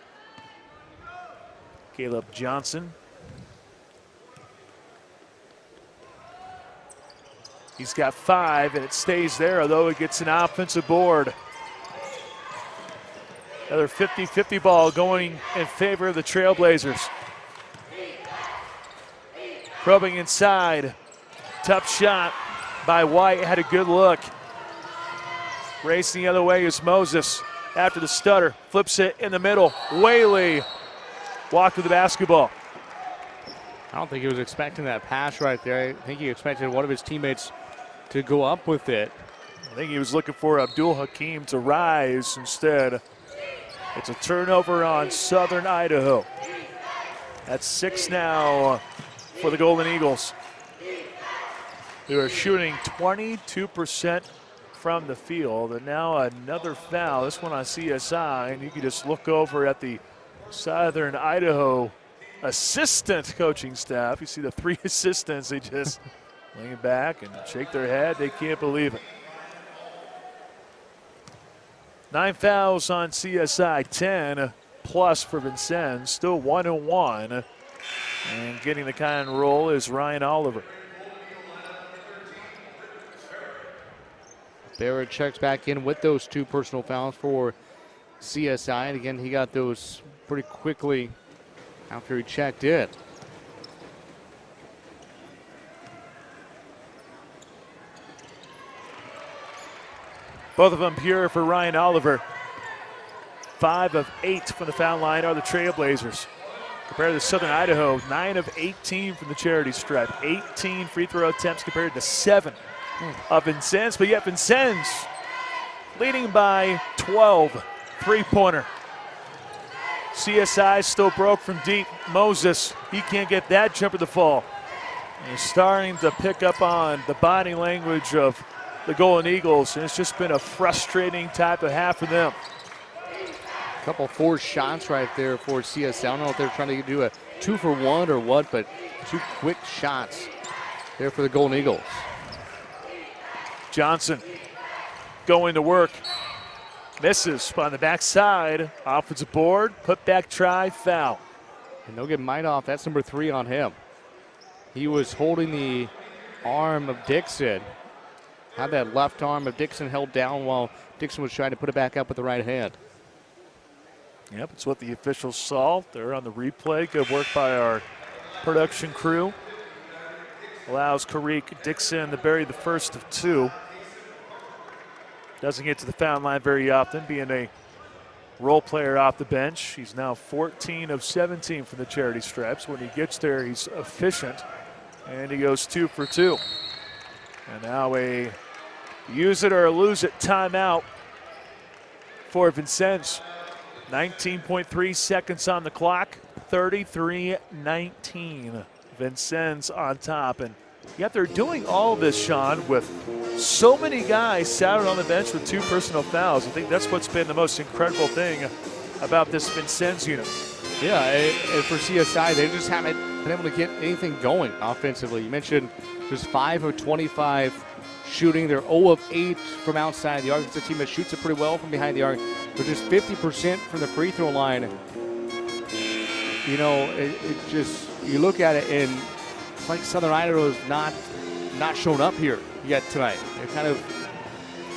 Speaker 3: Caleb Johnson. He's got 5, and it stays there, although it gets an offensive board. Another 50-50 ball going in favor of the Trailblazers. Probing inside. Tough shot by White. Had a good look. Racing the other way is Moses. After the stutter, flips it in the middle. Whaley walked with the basketball.
Speaker 4: I don't think he was expecting that pass right there. I think he expected one of his teammates to go up with it.
Speaker 3: I think he was looking for Abdul Hakim to rise instead. It's a turnover on Southern Idaho. That's 6 now for the Golden Eagles. They are shooting 22% from the field, and now another foul. This one on CSI, and you can just look over at the Southern Idaho assistant coaching staff. You see the 3 assistants, they just lean back and shake their head. They can't believe it. 9 fouls on CSI, 10 plus for Vincennes. Still 1-1. And getting the kind of roll is Ryan Oliver.
Speaker 4: Barrett checks back in with those 2 personal fouls for CSI. And again, he got those pretty quickly after he checked in.
Speaker 3: Both of them pure for Ryan Oliver. 5 of 8 from the foul line are the Trailblazers. Compared to Southern Idaho, 9 of 18 from the charity stripe. 18 free throw attempts compared to 7 of Vincennes. But yet Vincennes leading by 12. Three-pointer. CSI still broke from deep. Moses, he can't get that jumper to fall. And he's starting to pick up on the body language of the Golden Eagles, and it's just been a frustrating type of half for them.
Speaker 4: A couple forced shots right there for CSI. I don't know if they're trying to do a 2-for-1 or what, but 2 quick shots there for the Golden Eagles.
Speaker 3: Johnson going to work. Misses on the backside. Offensive board, put back try, foul.
Speaker 4: And they'll get Meidoff. That's number 3 on him. he was holding the arm of Dixon. Had that left arm of Dixon held down while Dixon was trying to put it back up with the right hand.
Speaker 3: Yep, it's what the officials saw. They're on the replay. Good work by our production crew. Allows Kareek Dixon to bury the first of two. Doesn't get to the foul line very often, being a role player off the bench. He's now 14 of 17 from the charity stripes. When he gets there, he's efficient, and he goes 2 for 2. And now a use it or lose it timeout for Vincennes. 19.3 seconds on the clock, 33-19. Vincennes on top, and yet they're doing all this, Sean, with so many guys sat out on the bench with 2 personal fouls. I think that's what's been the most incredible thing about this Vincennes unit.
Speaker 4: Yeah, and for CSI, they just haven't been able to get anything going offensively. You mentioned just 5 of 25 shooting. They're 0 of 8 from outside the arc. It's a team that shoots it pretty well from behind the arc, but just 50% from the free throw line. You know, it just, you look at it and it's like Southern Idaho's not shown up here yet tonight. They're kind of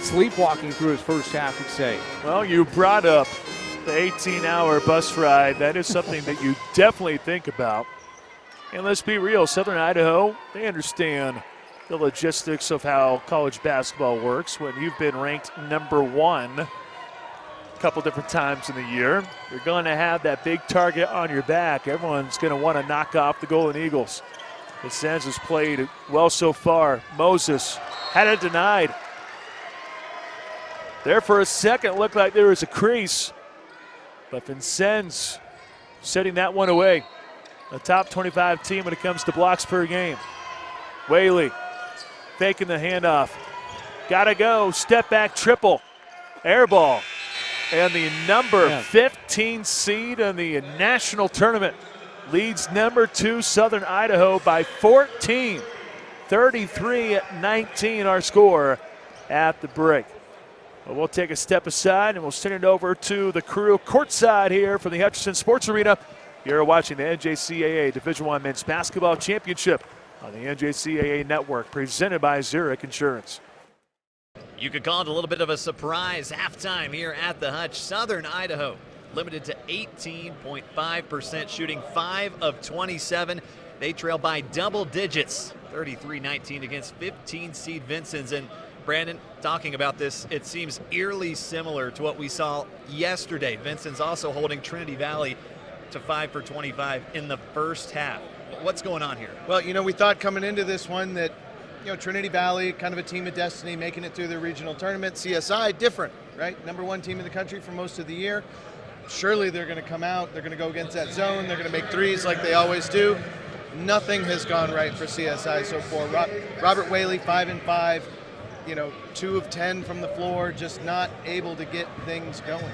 Speaker 4: sleepwalking through his first half, you'd say.
Speaker 3: Well, you brought up the 18-hour bus ride. That is something that you definitely think about. And let's be real, Southern Idaho, they understand the logistics of how college basketball works. When you've been ranked number 1 a couple different times in the year, you're going to have that big target on your back. Everyone's going to want to knock off the Golden Eagles. Vincennes has played well so far. Moses had it denied. There for a second, looked like there was a crease, but Vincennes setting that one away. A top 25 team when it comes to blocks per game. Whaley faking the handoff. Gotta go, step back triple. Air ball. And the number 15 seed in the national tournament leads number 2 Southern Idaho by 14. 33-19 our score at the break. Well, we'll take a step aside and we'll send it over to the crew courtside here from the Hutchinson Sports Arena. You're watching the NJCAA Division I Men's Basketball Championship on the NJCAA Network, presented by Zurich Insurance.
Speaker 1: You could call it a little bit of a surprise halftime here at the Hutch. Southern Idaho limited to 18.5% shooting, 5 of 27. They trail by double digits, 33-19 against 15 seed Vincennes. And Brandon, talking about this, it seems eerily similar to what we saw yesterday. Vincennes also holding Trinity Valley to 5 for 25 in the first half. What's going on here?
Speaker 2: Well, you know, we thought coming into this one that, you know, Trinity Valley, kind of a team of destiny, making it through the regional tournament. CSI, different, right? Number 1 team in the country for most of the year. Surely they're going to come out. They're going to go against that zone. They're going to make threes like they always do. Nothing has gone right for CSI so far. Robert Whaley, 5 and 5. You know, 2 of 10 from the floor, just not able to get things going.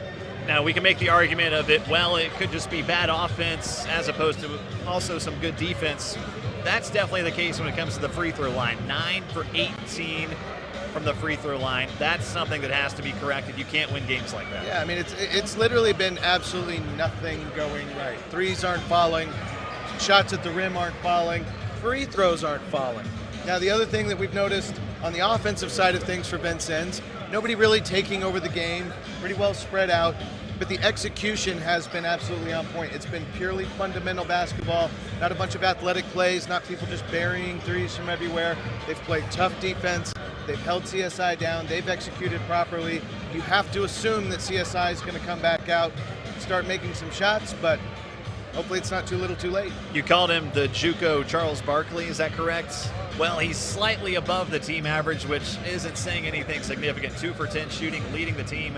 Speaker 1: Now, we can make the argument of it, well, it could just be bad offense as opposed to also some good defense. That's definitely the case when it comes to the free throw line. 9 for 18 from the free throw line. That's something that has to be corrected. You can't win games like that.
Speaker 2: Yeah, I mean, it's literally been absolutely nothing going right. Threes aren't falling. Shots at the rim aren't falling. Free throws aren't falling. Now, the other thing that we've noticed on the offensive side of things for Vincennes, nobody really taking over the game, pretty well spread out, but the execution has been absolutely on point. It's been purely fundamental basketball, not a bunch of athletic plays, not people just burying threes from everywhere. They've played tough defense. They've held CSI down. They've executed properly. You have to assume that CSI is going to come back out, start making some shots, but hopefully it's not too little too late.
Speaker 1: You called him the JUCO Charles Barkley, is that correct? Well, he's slightly above the team average, which isn't saying anything significant. 2 for 10 shooting, leading the team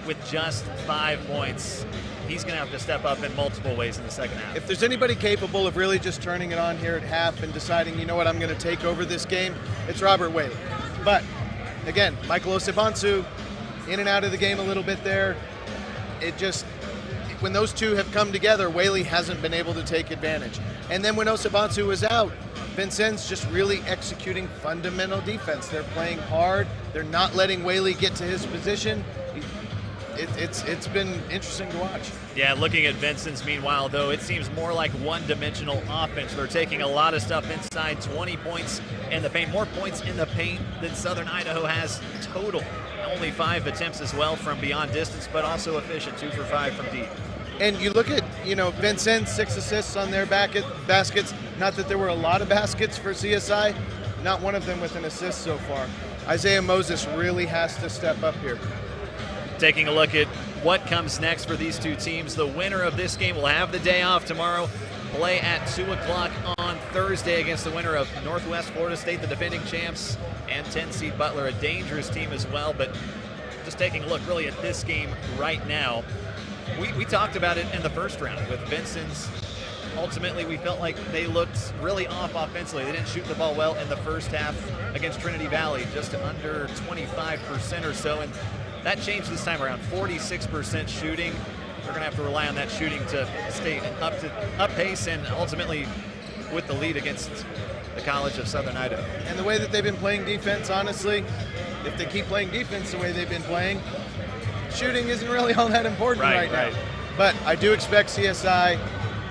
Speaker 1: with just 5 points. He's going to have to step up in multiple ways in the second half.
Speaker 2: If there's anybody capable of really just turning it on here at half and deciding, you know what, I'm going to take over this game, it's Robert Whaley. But, again, Michael Osibansu, in and out of the game a little bit there. It just, when those two have come together, Whaley hasn't been able to take advantage. And then when Osibansu was out, Vincennes just really executing fundamental defense. They're playing hard. They're not letting Whaley get to his position. it's been interesting to watch.
Speaker 1: Yeah, looking at Vincennes, meanwhile, though, it seems more like one-dimensional offense. They're taking a lot of stuff inside, 20 points in the paint, more points in the paint than Southern Idaho has total. Only 5 attempts as well from beyond distance, but also efficient, 2 for 5 from deep.
Speaker 2: And you look at, Vincennes, 6 assists on their baskets. Not that there were a lot of baskets for CSI, not one of them with an assist so far. Isaiah Moses really has to step up here.
Speaker 1: Taking a look at what comes next for these two teams. The winner of this game will have the day off tomorrow, play at 2 o'clock on Thursday against the winner of Northwest Florida State, the defending champs, and 10-seed Butler, a dangerous team as well. But just taking a look really at this game right now, we talked about it in the first round with Vincennes. Ultimately, we felt like they looked really off offensively. They didn't shoot the ball well in the first half against Trinity Valley, just under 25% or so. And that changed this time around, 46% shooting. They're going to have to rely on that shooting to stay up pace and ultimately with the lead against the College of Southern Idaho.
Speaker 2: And the way that they've been playing defense, honestly, if they keep playing defense the way they've been playing, shooting isn't really all that important right now. But I do expect CSI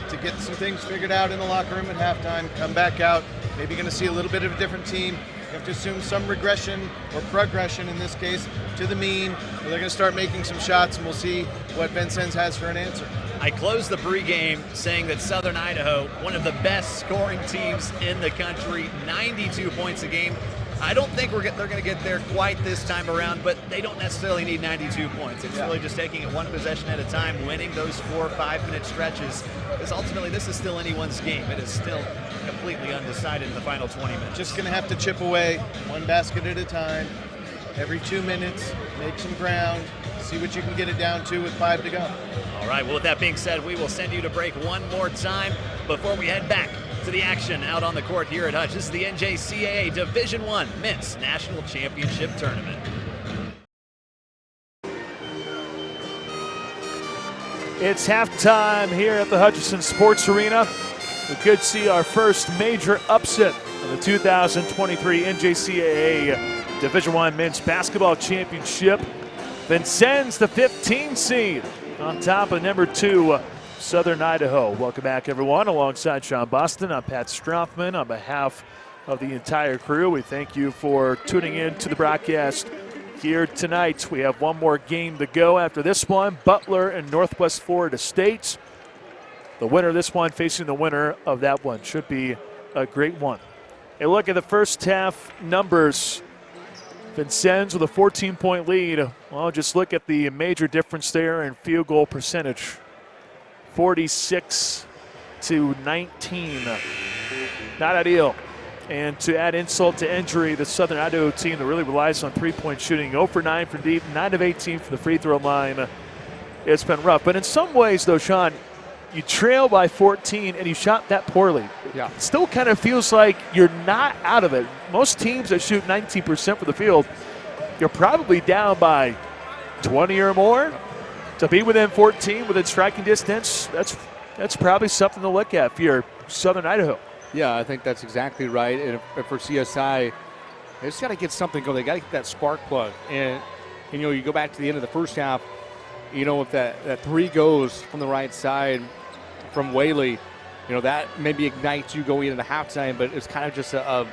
Speaker 2: to get some things figured out in the locker room at halftime, come back out, maybe going to see a little bit of a different team. You have to assume some regression or progression in this case to the mean. They're going to start making some shots, and we'll see what Vincennes has for an answer.
Speaker 1: I closed the pregame saying that Southern Idaho, one of the best scoring teams in the country, 92 points a game. I don't think they're going to get there quite this time around, but they don't necessarily need 92 points. It's really just taking it one possession at a time, winning those 4 or 5 minute stretches. Because ultimately, this is still anyone's game. It is still completely undecided in the final 20 minutes.
Speaker 2: Just going to have to chip away one basket at a time. Every 2 minutes, make some ground, see what you can get it down to with 5 to go.
Speaker 1: All right, well, with that being said, we will send you to break one more time before we head back to the action out on the court here at Hutch. This is the NJCAA Division I Men's National Championship Tournament.
Speaker 3: It's halftime here at the Hutchinson Sports Arena. We could see our first major upset of the 2023 NJCAA Division I Men's Basketball Championship. Vincennes, the 15 seed, on top of number 2, Southern Idaho. Welcome back, everyone. Alongside Sean Boston, I'm Pat Strothman. On behalf of the entire crew, we thank you for tuning in to the broadcast here tonight. We have one more game to go after this one, Butler and Northwest Florida State. The winner of this one facing the winner of that one. Should be a great one. A look at the first half numbers. Vincennes with a 14-point lead. Well, just look at the major difference there in field goal percentage. 46 to 19. Not ideal. And to add insult to injury, the Southern Idaho team that really relies on three-point shooting, 0 for 9 from deep, 9 of 18 from the free throw line. It's been rough. But in some ways, though, Sean, you trail by 14 and you shot that poorly.
Speaker 4: Yeah.
Speaker 3: It still kind of feels like you're not out of it. Most teams that shoot 19% from the field, you're probably down by 20 or more. To be within 14, within striking distance, that's probably something to look at for your Southern Idaho.
Speaker 4: Yeah, I think that's exactly right. And for CSI, they just got to get something going. They got to get that spark plug. And you go back to the end of the first half, if that 3 goes from the right side from Whaley, that maybe ignites you going into halftime, but it's kind of just a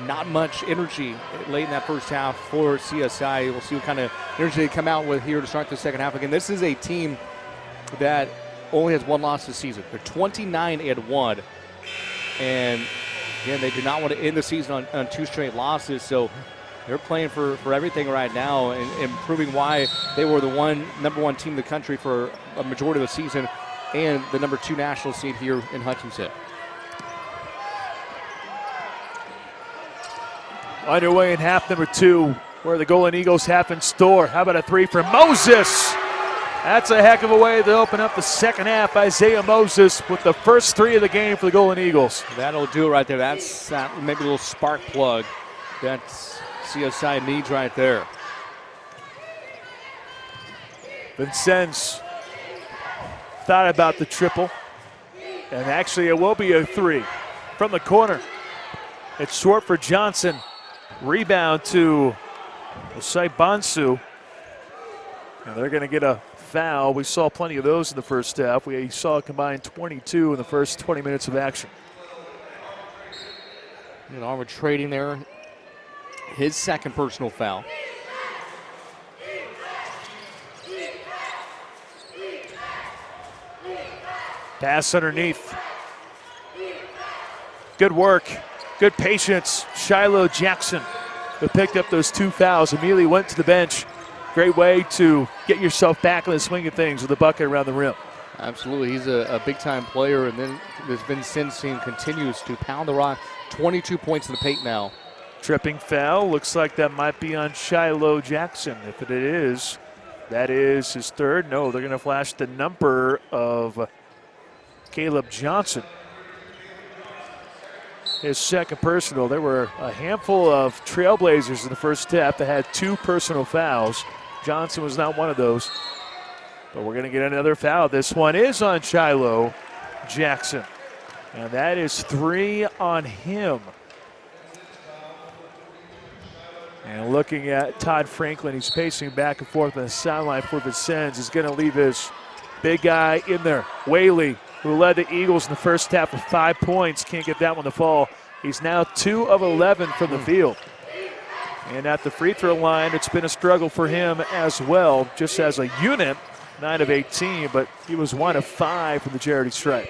Speaker 4: not much energy late in that first half for CSI. We'll see what kind of energy they come out with here to start the second half. Again, this is a team that only has 1 loss this season. They're 29-1. And, again, they do not want to end the season on 2 straight losses. So they're playing for everything right now and proving why they were the number 1 team in the country for a majority of the season and the number 2 national seed here in Hutchinson.
Speaker 3: Underway in half number 2, where the Golden Eagles have in store. How about a 3 from Moses? That's a heck of a way to open up the second half. Isaiah Moses with the first 3 of the game for the Golden Eagles.
Speaker 4: That'll do it right there. That's maybe a little spark plug that CSI needs right there.
Speaker 3: Vincennes thought about the triple, and actually it will be a 3 from the corner. It's short for Johnson. Rebound to Osai Bonsu. And they're going to get a foul. We saw plenty of those in the first half. We saw a combined 22 in the first 20 minutes of action.
Speaker 4: And arbitrating there. His second personal foul.
Speaker 3: Pass underneath. Good work. Good patience. Shiloh Jackson, who picked up those 2 fouls, immediately went to the bench. Great way to get yourself back in the swing of things with a bucket around the rim.
Speaker 4: Absolutely. He's a big-time player, and then this Vincennes team continues to pound the rock. 22 points in the paint now.
Speaker 3: Tripping foul. Looks like that might be on Shiloh Jackson. If it is, that is his third. No, they're going to flash the number of Caleb Johnson. His second personal. There were a handful of Trailblazers in the first half that had 2 personal fouls. Johnson was not one of those. But we're going to get another foul. This one is on Shiloh Jackson. And that is 3 on him. And looking at Todd Franklin, he's pacing back and forth on the sideline for Vincennes. He's going to leave his big guy in there. Whaley, who led the Eagles in the first half with 5 points, can't get that one to fall. He's now 2 of 11 from the field. And at the free throw line, it's been a struggle for him as well, just as a unit, 9 of 18, but he was 1 of 5 from the charity stripe.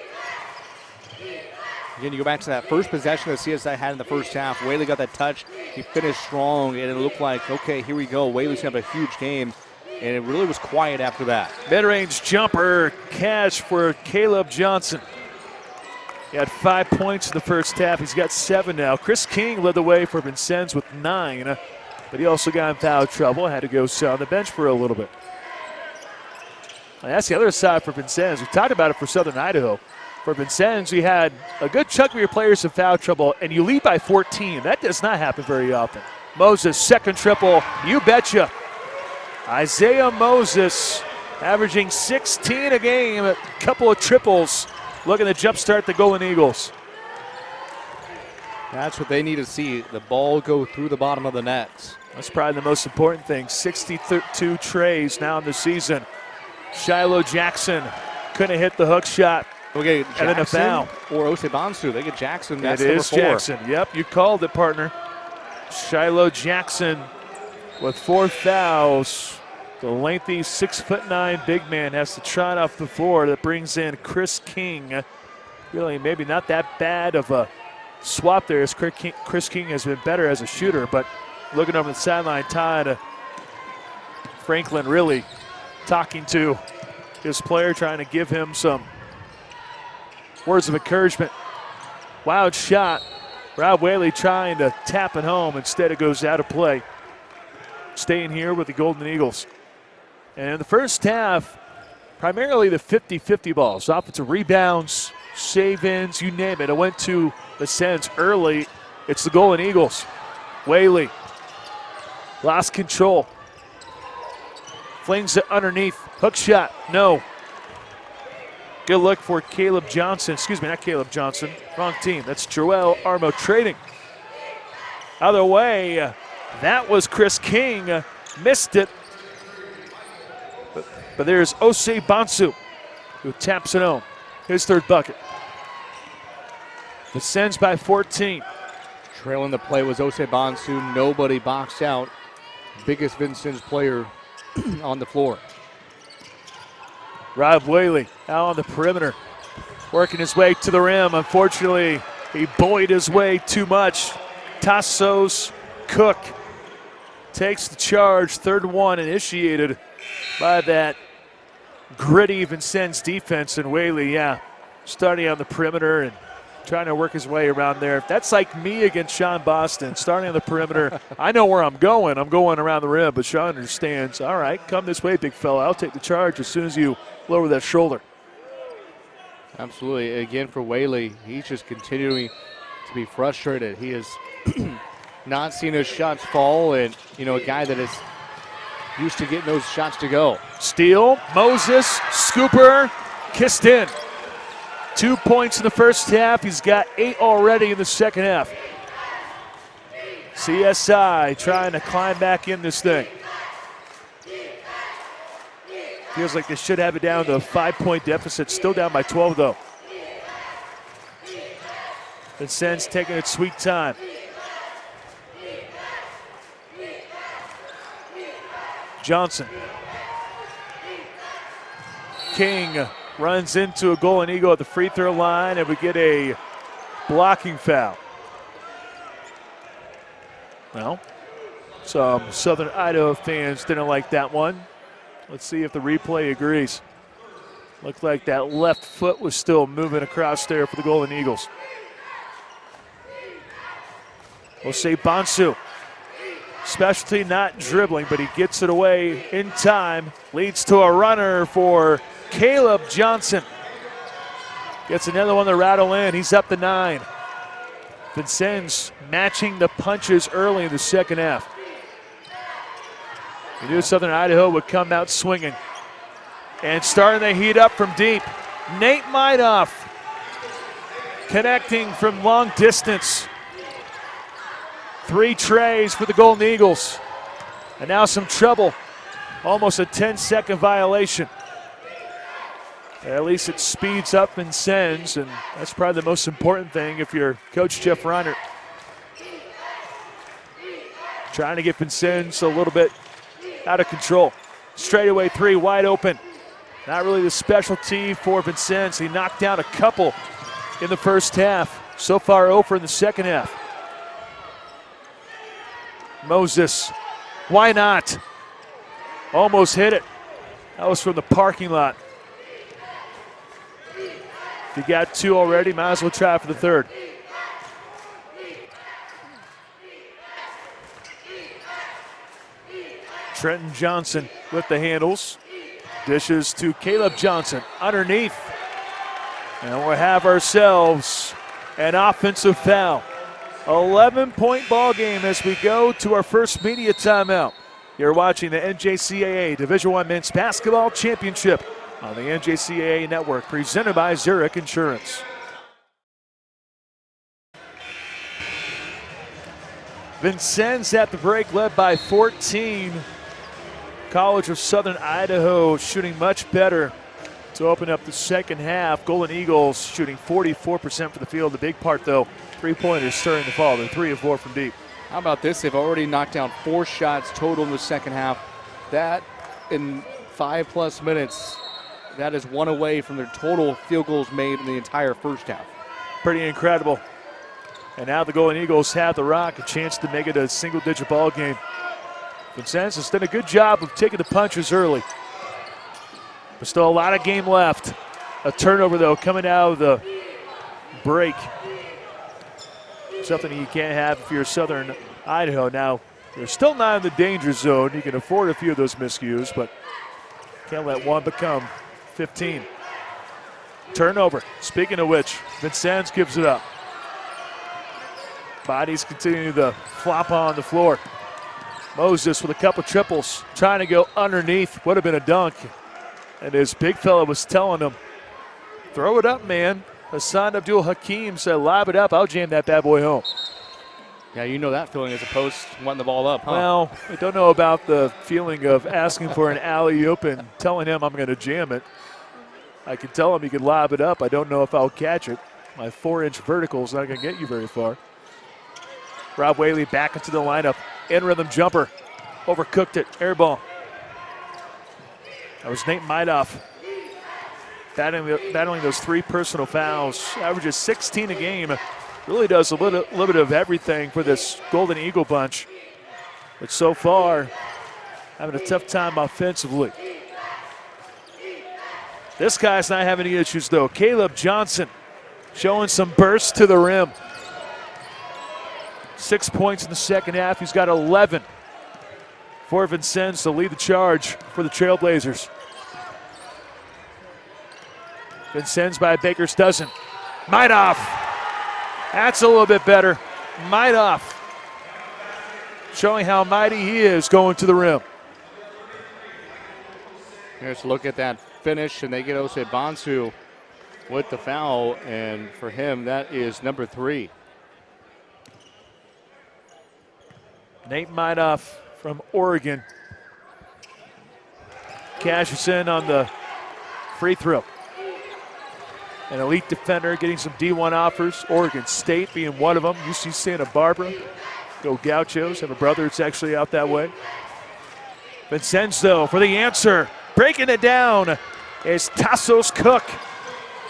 Speaker 4: Again, you go back to that first possession that CSI had in the first half. Whaley got that touch. He finished strong, and it looked like, okay, here we go. Whaley's going to have a huge game, and it really was quiet after that.
Speaker 3: Mid-range jumper catch for Caleb Johnson. He had 5 points in the first half. He's got 7 now. Chris King led the way for Vincennes with 9, but he also got in foul trouble. Had to go sit on the bench for a little bit. And that's the other side for Vincennes. We talked about it for Southern Idaho. For Vincennes, we had a good chunk of your players in foul trouble, and you lead by 14. That does not happen very often. Moses, second triple, you betcha. Isaiah Moses averaging 16 a game, a couple of triples, looking to jumpstart the Golden Eagles.
Speaker 4: That's what they need to see, the ball go through the bottom of the net.
Speaker 3: That's probably the most important thing. 62 trays now in the season. Shiloh Jackson couldn't hit the hook shot.
Speaker 4: Okay,
Speaker 3: and then a foul.
Speaker 4: Or Osebansu. They get Jackson. That's
Speaker 3: it is
Speaker 4: number 4.
Speaker 3: Jackson. Yep, you called it, partner. Shiloh Jackson with 4 fouls. The lengthy 6'9" big man has to trot off the floor. That brings in Chris King. Really, maybe not that bad of a swap there, as Chris King has been better as a shooter. But looking over the sideline, Todd Franklin really talking to his player, trying to give him some words of encouragement. Wild shot. Rob Whaley trying to tap it home. Instead, it goes out of play. Staying here with the Golden Eagles. And in the first half, primarily the 50-50 balls. Offensive rebounds, save-ins, you name it. It went to Vincennes early. It's the Golden Eagles. Whaley lost control. Flings it underneath. Hook shot. No. Good look for Caleb Johnson. Excuse me, not Caleb Johnson. Wrong team. That's Joel Armo Trading. Other way, that was Chris King. Missed it. But there's Osebansu, who taps it home. His third bucket. Vincennes by 14.
Speaker 4: Trailing the play was Osebansu. Nobody boxed out. Biggest Vincennes player on the floor.
Speaker 3: Rob Whaley out on the perimeter, working his way to the rim. Unfortunately, he buoyed his way too much. Tassos Cook takes the charge. Third one initiated by that gritty Vincennes defense. And Whaley, starting on the perimeter and trying to work his way around there. That's like me against Sean Boston, starting on the perimeter. I know where I'm going. I'm going around the rim, but Sean understands. All right, come this way, big fella. I'll take the charge as soon as you lower that shoulder.
Speaker 4: Absolutely. Again, for Whaley, he's just continuing to be frustrated. He has not seen his shots fall, and, a guy that is used to getting those shots to go.
Speaker 3: Steal, Moses, scooper, kissed in. 2 points in the first half. He's got 8 already in the second half. CSI trying to climb back in this thing. Feels like they should have it down to a 5-point deficit. Still down by 12, though. Vincennes taking its sweet time. Johnson. King runs into a Golden Eagle at the free throw line, and we get a blocking foul. Well, some Southern Idaho fans didn't like that one. Let's see if the replay agrees. Looked like that left foot was still moving across there for the Golden Eagles. We'll say Bonsu. Specialty not dribbling, but he gets it away in time. Leads to a runner for Caleb Johnson. Gets another one to rattle in. He's up to 9. Vincennes matching the punches early in the second half. We knew Southern Idaho would come out swinging. And starting to heat up from deep. Nate Meidoff connecting from long distance. 3 trays for the Golden Eagles. And now some trouble. Almost a 10-second violation. At least it speeds up Vincennes, and that's probably the most important thing if you're Coach Jeff Reinert. Trying to get Vincennes a little bit out of control. Straightaway 3, wide open. Not really the specialty for Vincennes. He knocked down a couple in the first half. So far over in the second half. Moses, why not? Almost hit it. That was from the parking lot. If you got 2 already, might as well try for the third. Trenton Johnson with the handles. Dishes to Caleb Johnson underneath. And we'll have ourselves an offensive foul. 11-point ball game as we go to our first media timeout. You're watching the NJCAA Division I Men's Basketball Championship on the NJCAA Network, presented by Zurich Insurance. Vincennes at the break, led by 14. College of Southern Idaho shooting much better to open up the second half. Golden Eagles shooting 44% for the field. The big part, though, three-pointers starting to fall. They're 3 of 4 from deep.
Speaker 4: How about this? They've already knocked down 4 shots total in the second half. That in 5+ minutes, that is 1 away from their total field goals made in the entire first half.
Speaker 3: Pretty incredible. And now the Golden Eagles have the rock, a chance to make it a single-digit ball game. Vincennes has done a good job of taking the punches early. But still a lot of game left. A turnover, though, coming out of the break. Something you can't have if you're Southern Idaho. Now, they're still not in the danger zone. You can afford a few of those miscues, but can't let one become 15. Turnover. Speaking of which, Vincennes gives it up. Bodies continue to flop on the floor. Moses with a couple triples, trying to go underneath. Would have been a dunk. And his big fella was telling him, throw it up, man. Hassan Abdul Hakim said, lob it up. I'll jam that bad boy home.
Speaker 4: Yeah, you know that feeling as a post, wanting the ball up, huh?
Speaker 3: Well, I don't know about the feeling of asking for an alley-oop and telling him I'm going to jam it. I can tell him he can lob it up. I don't know if I'll catch it. My 4-inch vertical is not going to get you very far. Rob Whaley back into the lineup. In-rhythm jumper. Overcooked it. Air ball. That was Nate Meidoff battling those 3 personal fouls. Averages 16 a game. Really does a little bit of everything for this Golden Eagle bunch. But so far, having a tough time offensively. This guy's not having any issues, though. Caleb Johnson showing some bursts to the rim. 6 points in the second half. He's got 11 for Vincennes to lead the charge for the Trailblazers. Vincennes by a baker's dozen. Meidoff. That's a little bit better. Meidoff showing how mighty he is going to the rim.
Speaker 4: Here's a look at that finish, and they get Osei Bonsu with the foul, and for him, that is number 3.
Speaker 3: Nate Meidoff from Oregon. cashes in on the free throw. An elite defender getting some D1 offers. Oregon State being one of them. UC Santa Barbara. Go Gauchos. Have a brother that's actually out that way. Vincennes, though, for the answer. Breaking it down is Tassos Cook.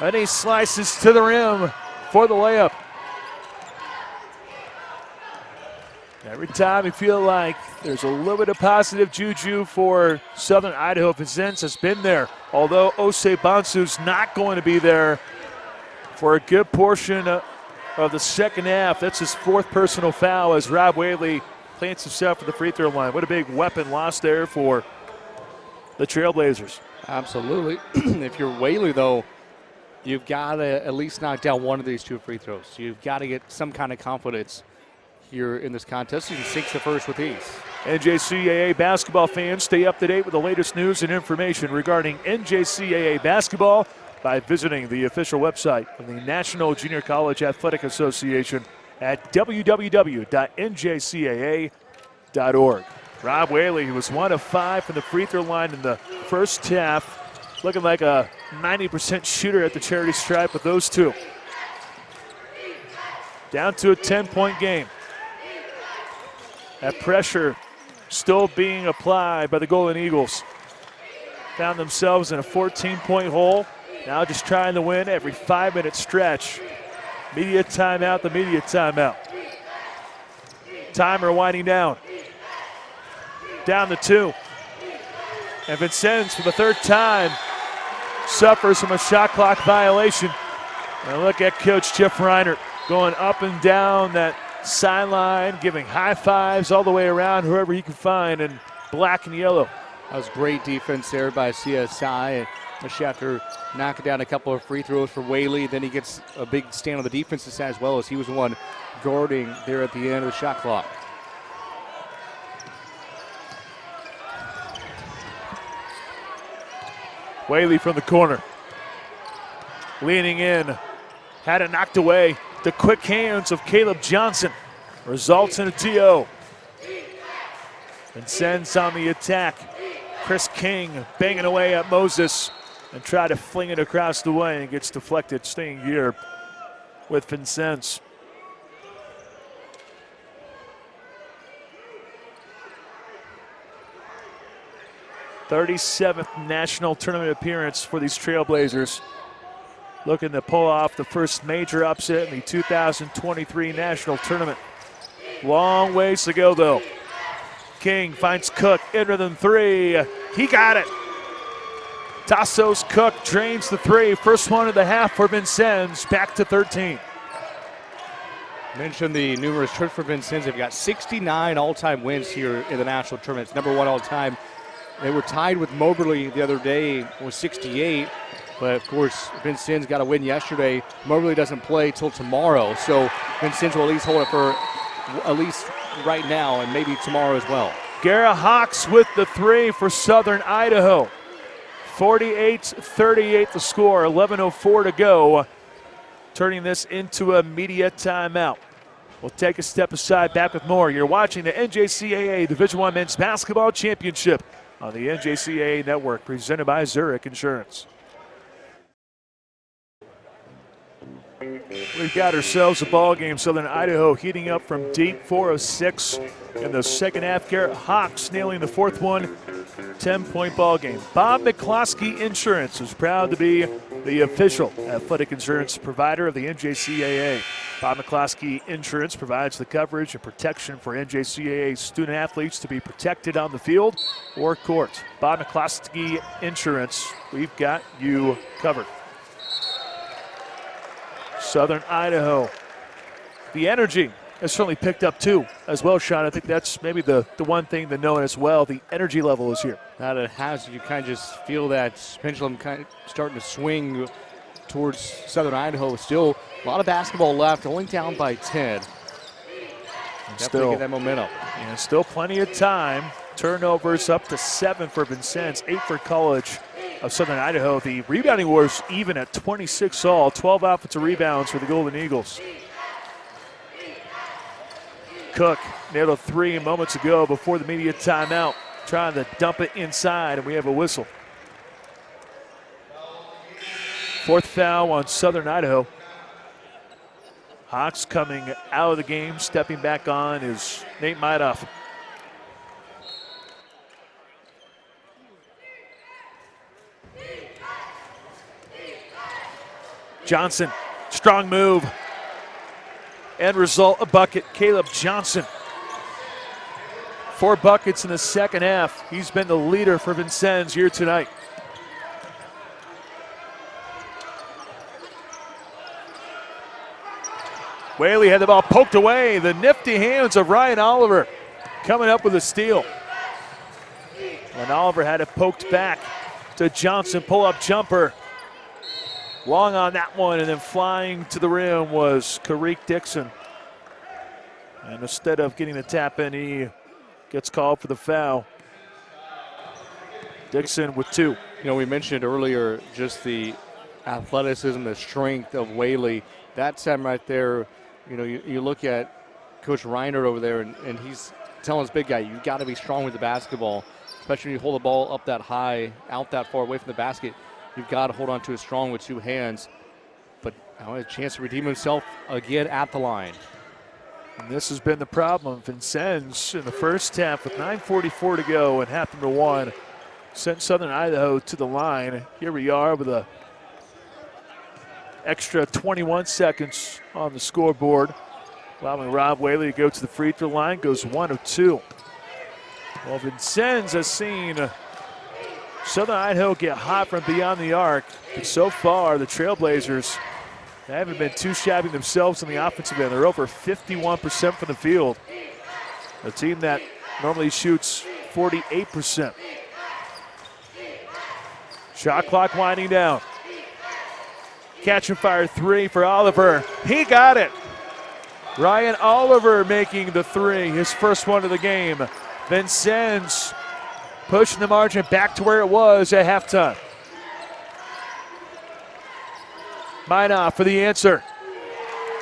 Speaker 3: And he slices to the rim for the layup. Every time you feel like there's a little bit of positive juju for Southern Idaho, Vincennes has been there. Although Osei Bonsu's not going to be there for a good portion of the second half. That's his 4th personal foul as Rob Whaley plants himself at the free throw line. What a big weapon lost there for the Trailblazers.
Speaker 4: Absolutely. If you're Whaley, though, you've got to at least knock down one of these 2 free throws. You've got to get some kind of confidence here in this contest. You can sink the first with ease.
Speaker 3: NJCAA basketball fans, stay up to date with the latest news and information regarding NJCAA basketball by visiting the official website of the National Junior College Athletic Association at www.njcaa.org. Rob Whaley, who was 1 of 5 from the free throw line in the first half, looking like a 90% shooter at the charity stripe with those 2. Down to a 10-point game. That pressure still being applied by the Golden Eagles. Found themselves in a 14-point hole. Now just trying to win every 5-minute stretch. Media timeout, the media timeout. Timer winding down. Down to 2. And Vincennes, for the 3rd time, suffers from a shot clock violation. And look at Coach Jeff Reinert going up and down that sideline, giving high fives all the way around whoever he can find in black and yellow.
Speaker 4: That was great defense there by CSI. And Schefter knocking down a couple of free throws for Whaley. Then he gets a big stand on the defensive side as well, as he was the one guarding there at the end of the shot clock.
Speaker 3: Whaley from the corner. Leaning in. Had it knocked away. The quick hands of Caleb Johnson results in a TO. Vincennes on the attack. Chris King banging away at Moses and try to fling it across the way and gets deflected, staying here with Vincennes. "37th national tournament appearance for these Trailblazers. Looking to pull off the first major upset in the 2023 national tournament. Long ways to go, though. King finds Cook, in than 3. He got it. Tassos Cook drains the 3. First one of the half for Vincennes, back to 13.
Speaker 4: Mentioned the numerous trips for Vincennes. They've got 69 all-time wins here in the national tournament. It's number 1 all-time. They were tied with Moberly the other day with 68. But, of course, Vincennes got a win yesterday. Moberly doesn't play till tomorrow, so Vincennes will at least hold it for at least right now and maybe tomorrow as well.
Speaker 3: Garrett Hawks with the 3 for Southern Idaho. 48-38 the score, 11:04 to go. Turning this into a media timeout. We'll take a step aside, back with more. You're watching the NJCAA Division I Men's Basketball Championship on the NJCAA Network, presented by Zurich Insurance. We've got ourselves a ball game. Southern Idaho heating up from deep, 4 of 6 in the second half. Garrett Hawks nailing the 4th one. 10-point ball game. Bob McCloskey Insurance is proud to be the official athletic insurance provider of the NJCAA. Bob McCloskey Insurance provides the coverage and protection for NJCAA student athletes to be protected on the field or court. Bob McCloskey Insurance, we've got you covered. Southern Idaho. The energy has certainly picked up too as well, Sean. I think that's maybe the one thing to know as well. The energy level is here.
Speaker 4: That it has. You kind of just feel that pendulum kind of starting to swing towards Southern Idaho. Still a lot of basketball left, only down by 10. Definitely get that momentum.
Speaker 3: And still plenty of time. Turnovers up to 7 for Vincennes, 8 for College of Southern Idaho. The rebounding was even at 26 all, 12 offensive rebounds for the Golden Eagles. Cook nailed a 3 moments ago before the media timeout. trying to dump it inside, and we have a whistle. Fourth foul on Southern Idaho. Hawks coming out of the game, stepping back on is Nate Meidoff. Johnson, strong move. End result, a bucket. Caleb Johnson. 4 buckets in the second half. He's been the leader for Vincennes here tonight. Whaley had the ball poked away. The nifty hands of Ryan Oliver coming up with a steal. And Oliver had it poked back to Johnson, pull-up jumper. Long on that one, and then flying to the rim was Kareek Dixon. And instead of getting the tap in, he gets called for the foul. Dixon with 2.
Speaker 4: You know, we mentioned earlier just the athleticism, the strength of Whaley. That's him right there. You know, you look at Coach Reiner over there, and he's telling his big guy, you got to be strong with the basketball, especially when you hold the ball up that high, out that far away from the basket. You've got to hold on to it strong with 2 hands. But now a chance to redeem himself again at the line.
Speaker 3: And this has been the problem. Vincennes in the first half with 9:44 to go and half number 1 sent Southern Idaho to the line. Here we are with a extra 21 seconds on the scoreboard, allowing Rob Whaley to go to the free throw line, goes 1 of 2. Well, Vincennes has seen Southern Idaho get hot from beyond the arc, but so far the Trailblazers haven't been too shabby themselves in the offensive end. They're over 51% from the field. A team that normally shoots 48%. Shot clock winding down. Catch and fire 3 for Oliver. He got it. Ryan Oliver making the 3, his first one of the game. Vincennes pushing the margin back to where it was at halftime. Meidoff for the answer.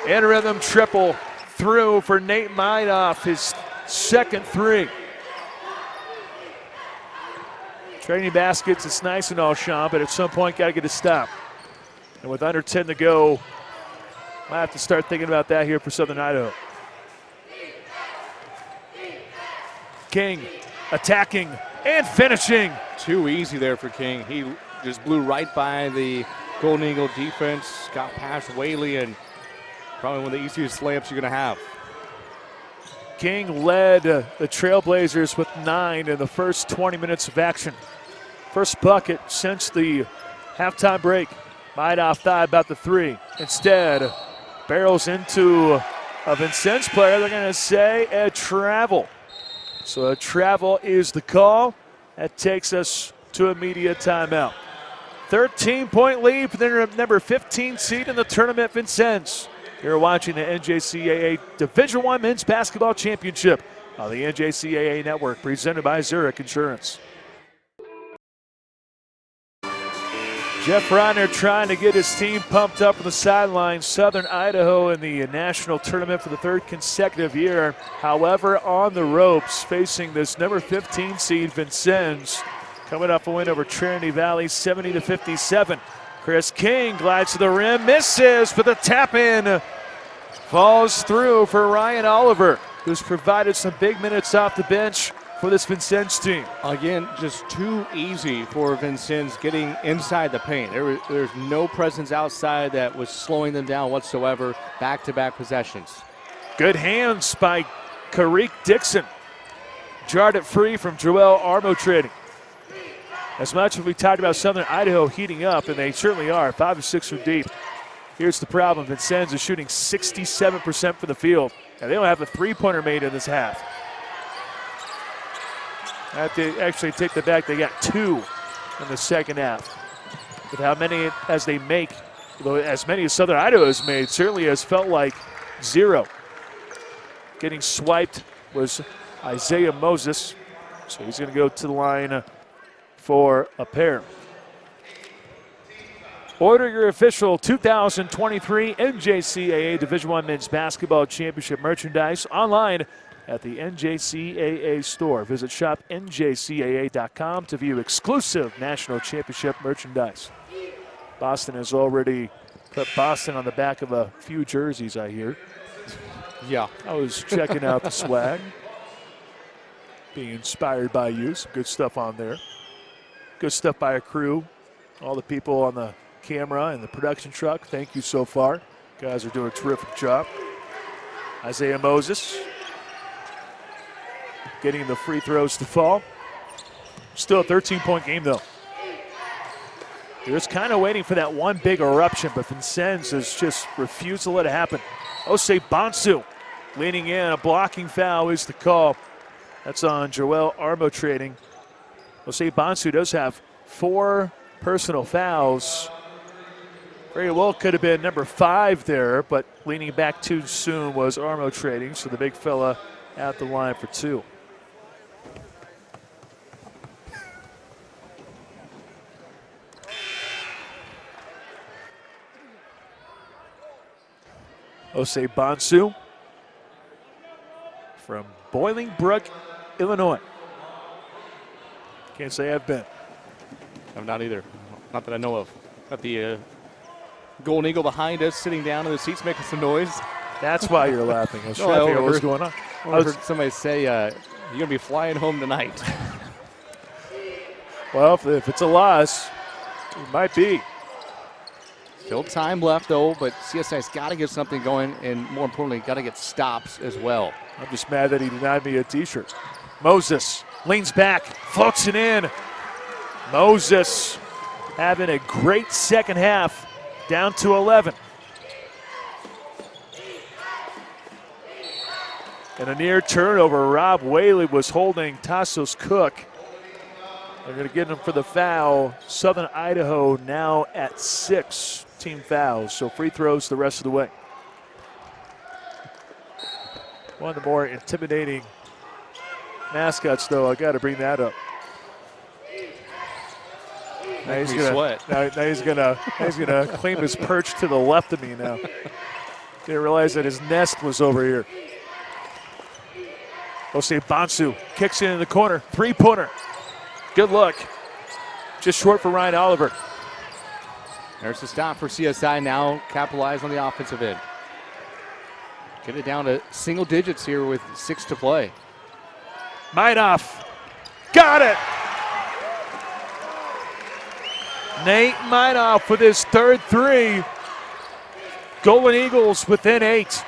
Speaker 3: In rhythm triple through for Nate Meidoff, his second 3. Trading baskets, it's nice and all, Sean, but at some point got to get a stop. And with under 10 to go, might have to start thinking about that here for Southern Idaho. King attacking and finishing.
Speaker 4: Too easy there for King. He just blew right by the Golden Eagle defense, got past Whaley, and probably one of the easiest layups you're going to have.
Speaker 3: King led the Trailblazers with 9 in the first 20 minutes of action. First bucket since the halftime break. Meidoff thought about the 3. Instead, barrels into a Vincennes player. They're going to say a travel. So a travel is the call. That takes us to a media timeout. 13-point lead for the number 15 seed in the tournament, Vincennes. You're watching the NJCAA Division I Men's Basketball Championship on the NJCAA Network, presented by Zurich Insurance. Jeff Reiner trying to get his team pumped up on the sidelines. Southern Idaho in the national tournament for the 3rd consecutive year. However, on the ropes, facing this number 15 seed, Vincennes, coming off a win over Trinity Valley, 70-57. Chris King glides to the rim, misses, but the tap in falls through for Ryan Oliver, who's provided some big minutes off the bench for this Vincennes team.
Speaker 4: Again, just too easy for Vincennes getting inside the paint. There's no presence outside that was slowing them down whatsoever. Back-to-back possessions.
Speaker 3: Good hands by Kareek Dixon. Jarred it free from Joel Armo-Trading. As much as we talked about Southern Idaho heating up, and they certainly are, 5 of 6 from deep. Here's the problem. Vincennes is shooting 67% from the field, and they don't have a three-pointer made in this half. I have to actually take that back. They got 2 in the second half. With how many as they make, though as many as Southern Idaho has made, certainly has felt like 0. Getting swiped was Isaiah Moses, so he's going to go to the line for a pair. Order your official 2023 NJCAA Division I Men's Basketball Championship merchandise online at the NJCAA store. Visit shopnjcaa.com to view exclusive national championship merchandise. Boston has already put Boston on the back of a few jerseys, I hear.
Speaker 4: Yeah.
Speaker 3: I was checking out the swag. Being inspired by you. Some good stuff on there. Good stuff by a crew. All the people on the camera and the production truck, thank you so far. Guys are doing a terrific job. Isaiah Moses getting the free throws to fall. Still a 13-point game, though. They're just kind of waiting for that one big eruption, but Vincennes has just refused to let it happen. Osei Bonsu leaning in. A blocking foul is the call. That's on Joel Armo trading. Osei Bonsu does have 4 personal fouls. Very well could have been number 5 there, but leaning back too soon was Armo trading, so the big fella at the line for 2. Osei Bonsu from Bolingbrook, Illinois. Can't say I've been.
Speaker 4: I'm not either. Not that I know of. Got the Golden Eagle behind us, sitting down in the seats, making some noise.
Speaker 3: That's why you're laughing. I was
Speaker 4: No,
Speaker 3: trying
Speaker 4: I
Speaker 3: to figure out what's
Speaker 4: overheard-
Speaker 3: going on.
Speaker 4: I heard somebody say, you're going to be flying home tonight.
Speaker 3: Well, if it's a loss, it might be.
Speaker 4: Still time left, though, but CSI's got to get something going, and more importantly, got to get stops as well.
Speaker 3: I'm just mad that he denied me a T-shirt. Moses leans back, floats it in. Moses having a great second half, down to 11. And a near turnover. Rob Whaley was holding Tassos Cook. They're going to get him for the foul. Southern Idaho now at 6 team fouls, so free throws the rest of the way. One of the more intimidating mascots, though. I got to bring that up. Now he's gonna claim his perch to the left of me now. Didn't realize that his nest was over here. Osei Bonsu kicks it in the corner. 3-pointer. Good look. Just short for Ryan Oliver.
Speaker 4: There's the stop for CSI now. Capitalize on the offensive end. Get it down to single digits here with 6 to play.
Speaker 3: Minoff. Got it. Nate Minoff with his third 3. Golden Eagles within 8.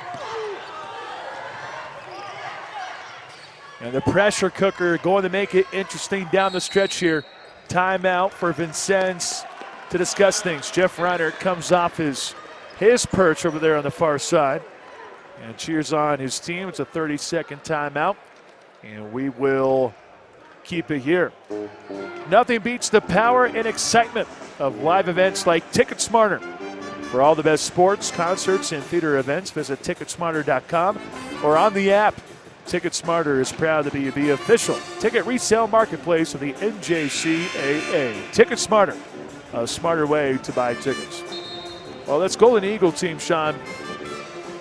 Speaker 3: And the pressure cooker going to make it interesting down the stretch here. Timeout for Vincennes to discuss things. Jeff Reiner comes off his perch over there on the far side and cheers on his team. It's a 30-second timeout, and we will keep it here. Nothing beats the power and excitement of live events like TicketSmarter. For all the best sports, concerts, and theater events, visit TicketSmarter.com or on the app. TicketSmarter is proud to be the official ticket resale marketplace of the NJCAA. TicketSmarter, a smarter way to buy tickets. Well, that's Golden Eagle team, Sean.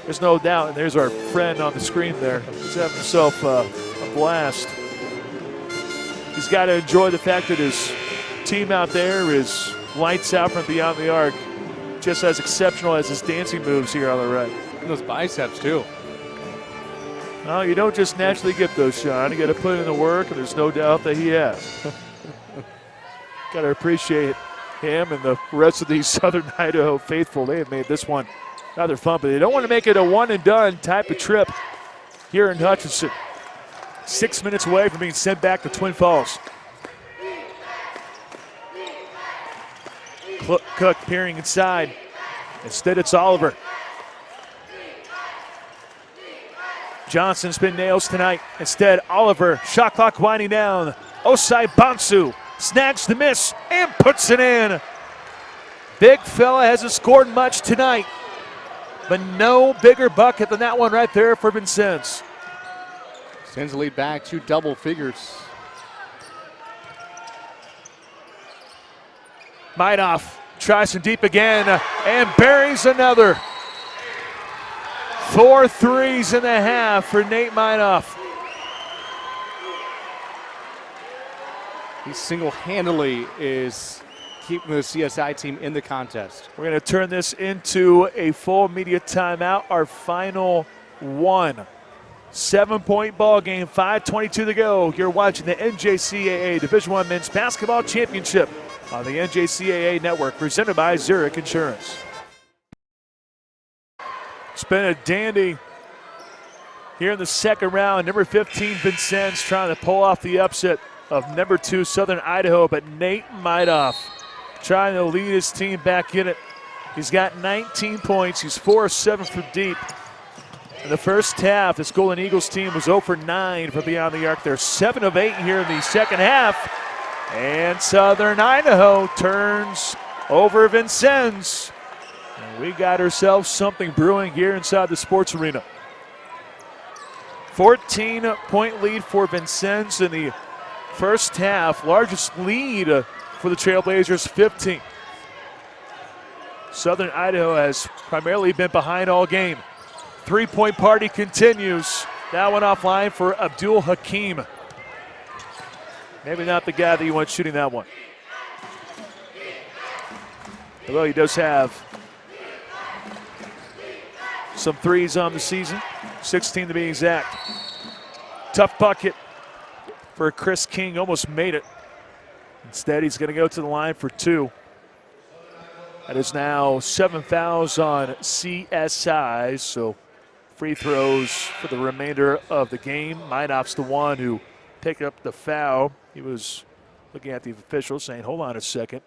Speaker 3: There's no doubt, and there's our friend on the screen there. He's having himself a blast. He's got to enjoy the fact that his team out there is lights out from beyond the arc, just as exceptional as his dancing moves here on the right.
Speaker 4: And those biceps, too.
Speaker 3: No, you don't just naturally get those, Sean. You got to put in the work, and there's no doubt that he has. Got to appreciate him and the rest of these Southern Idaho faithful. They have made this one rather fun, but they don't want to make it a one-and-done type of trip here in Hutchinson. 6 minutes away from being sent back to Twin Falls. Cook peering inside. Instead, it's Oliver. Johnson's been nails tonight. Instead, Oliver, shot clock winding down. Osei Bonsu snags the miss and puts it in. Big fella hasn't scored much tonight, but no bigger bucket than that one right there for Vincennes.
Speaker 4: Sends the lead back to double figures.
Speaker 3: Minoff tries from deep again and buries another. 4 threes in the half for Nate Minoff.
Speaker 4: he single-handedly is keeping the CSI team in the contest.
Speaker 3: We're going to turn this into a full media timeout. Our final one. 7-point ball game, 5:22 to go. You're watching the NJCAA Division I Men's Basketball Championship on the NJCAA Network, presented by Zurich Insurance. It's been a dandy here in the second round. Number 15, Vincennes, trying to pull off the upset of number 2, Southern Idaho, but Nate Meidoff trying to lead his team back in it. He's got 19 points. He's 4 of 7 from deep. In the first half, this Golden Eagles team was 0 for 9 from beyond the arc. They're 7 of 8 here in the second half. And Southern Idaho turns over Vincennes. And we got ourselves something brewing here inside the sports arena. 14-point lead for Vincennes in the first half. Largest lead for the Trailblazers, 15. Southern Idaho has primarily been behind all game. 3-point party continues. That one offline for Abdul Hakim. Maybe not the guy that you want shooting that one. Although he does have some threes on the season, 16 to be exact. Tough bucket for Chris King, almost made it. Instead, he's going to go to the line for 2. That is now 7 fouls on CSI, so free throws for the remainder of the game. Meidoff's the one who picked up the foul. He was looking at the officials saying, hold on a second.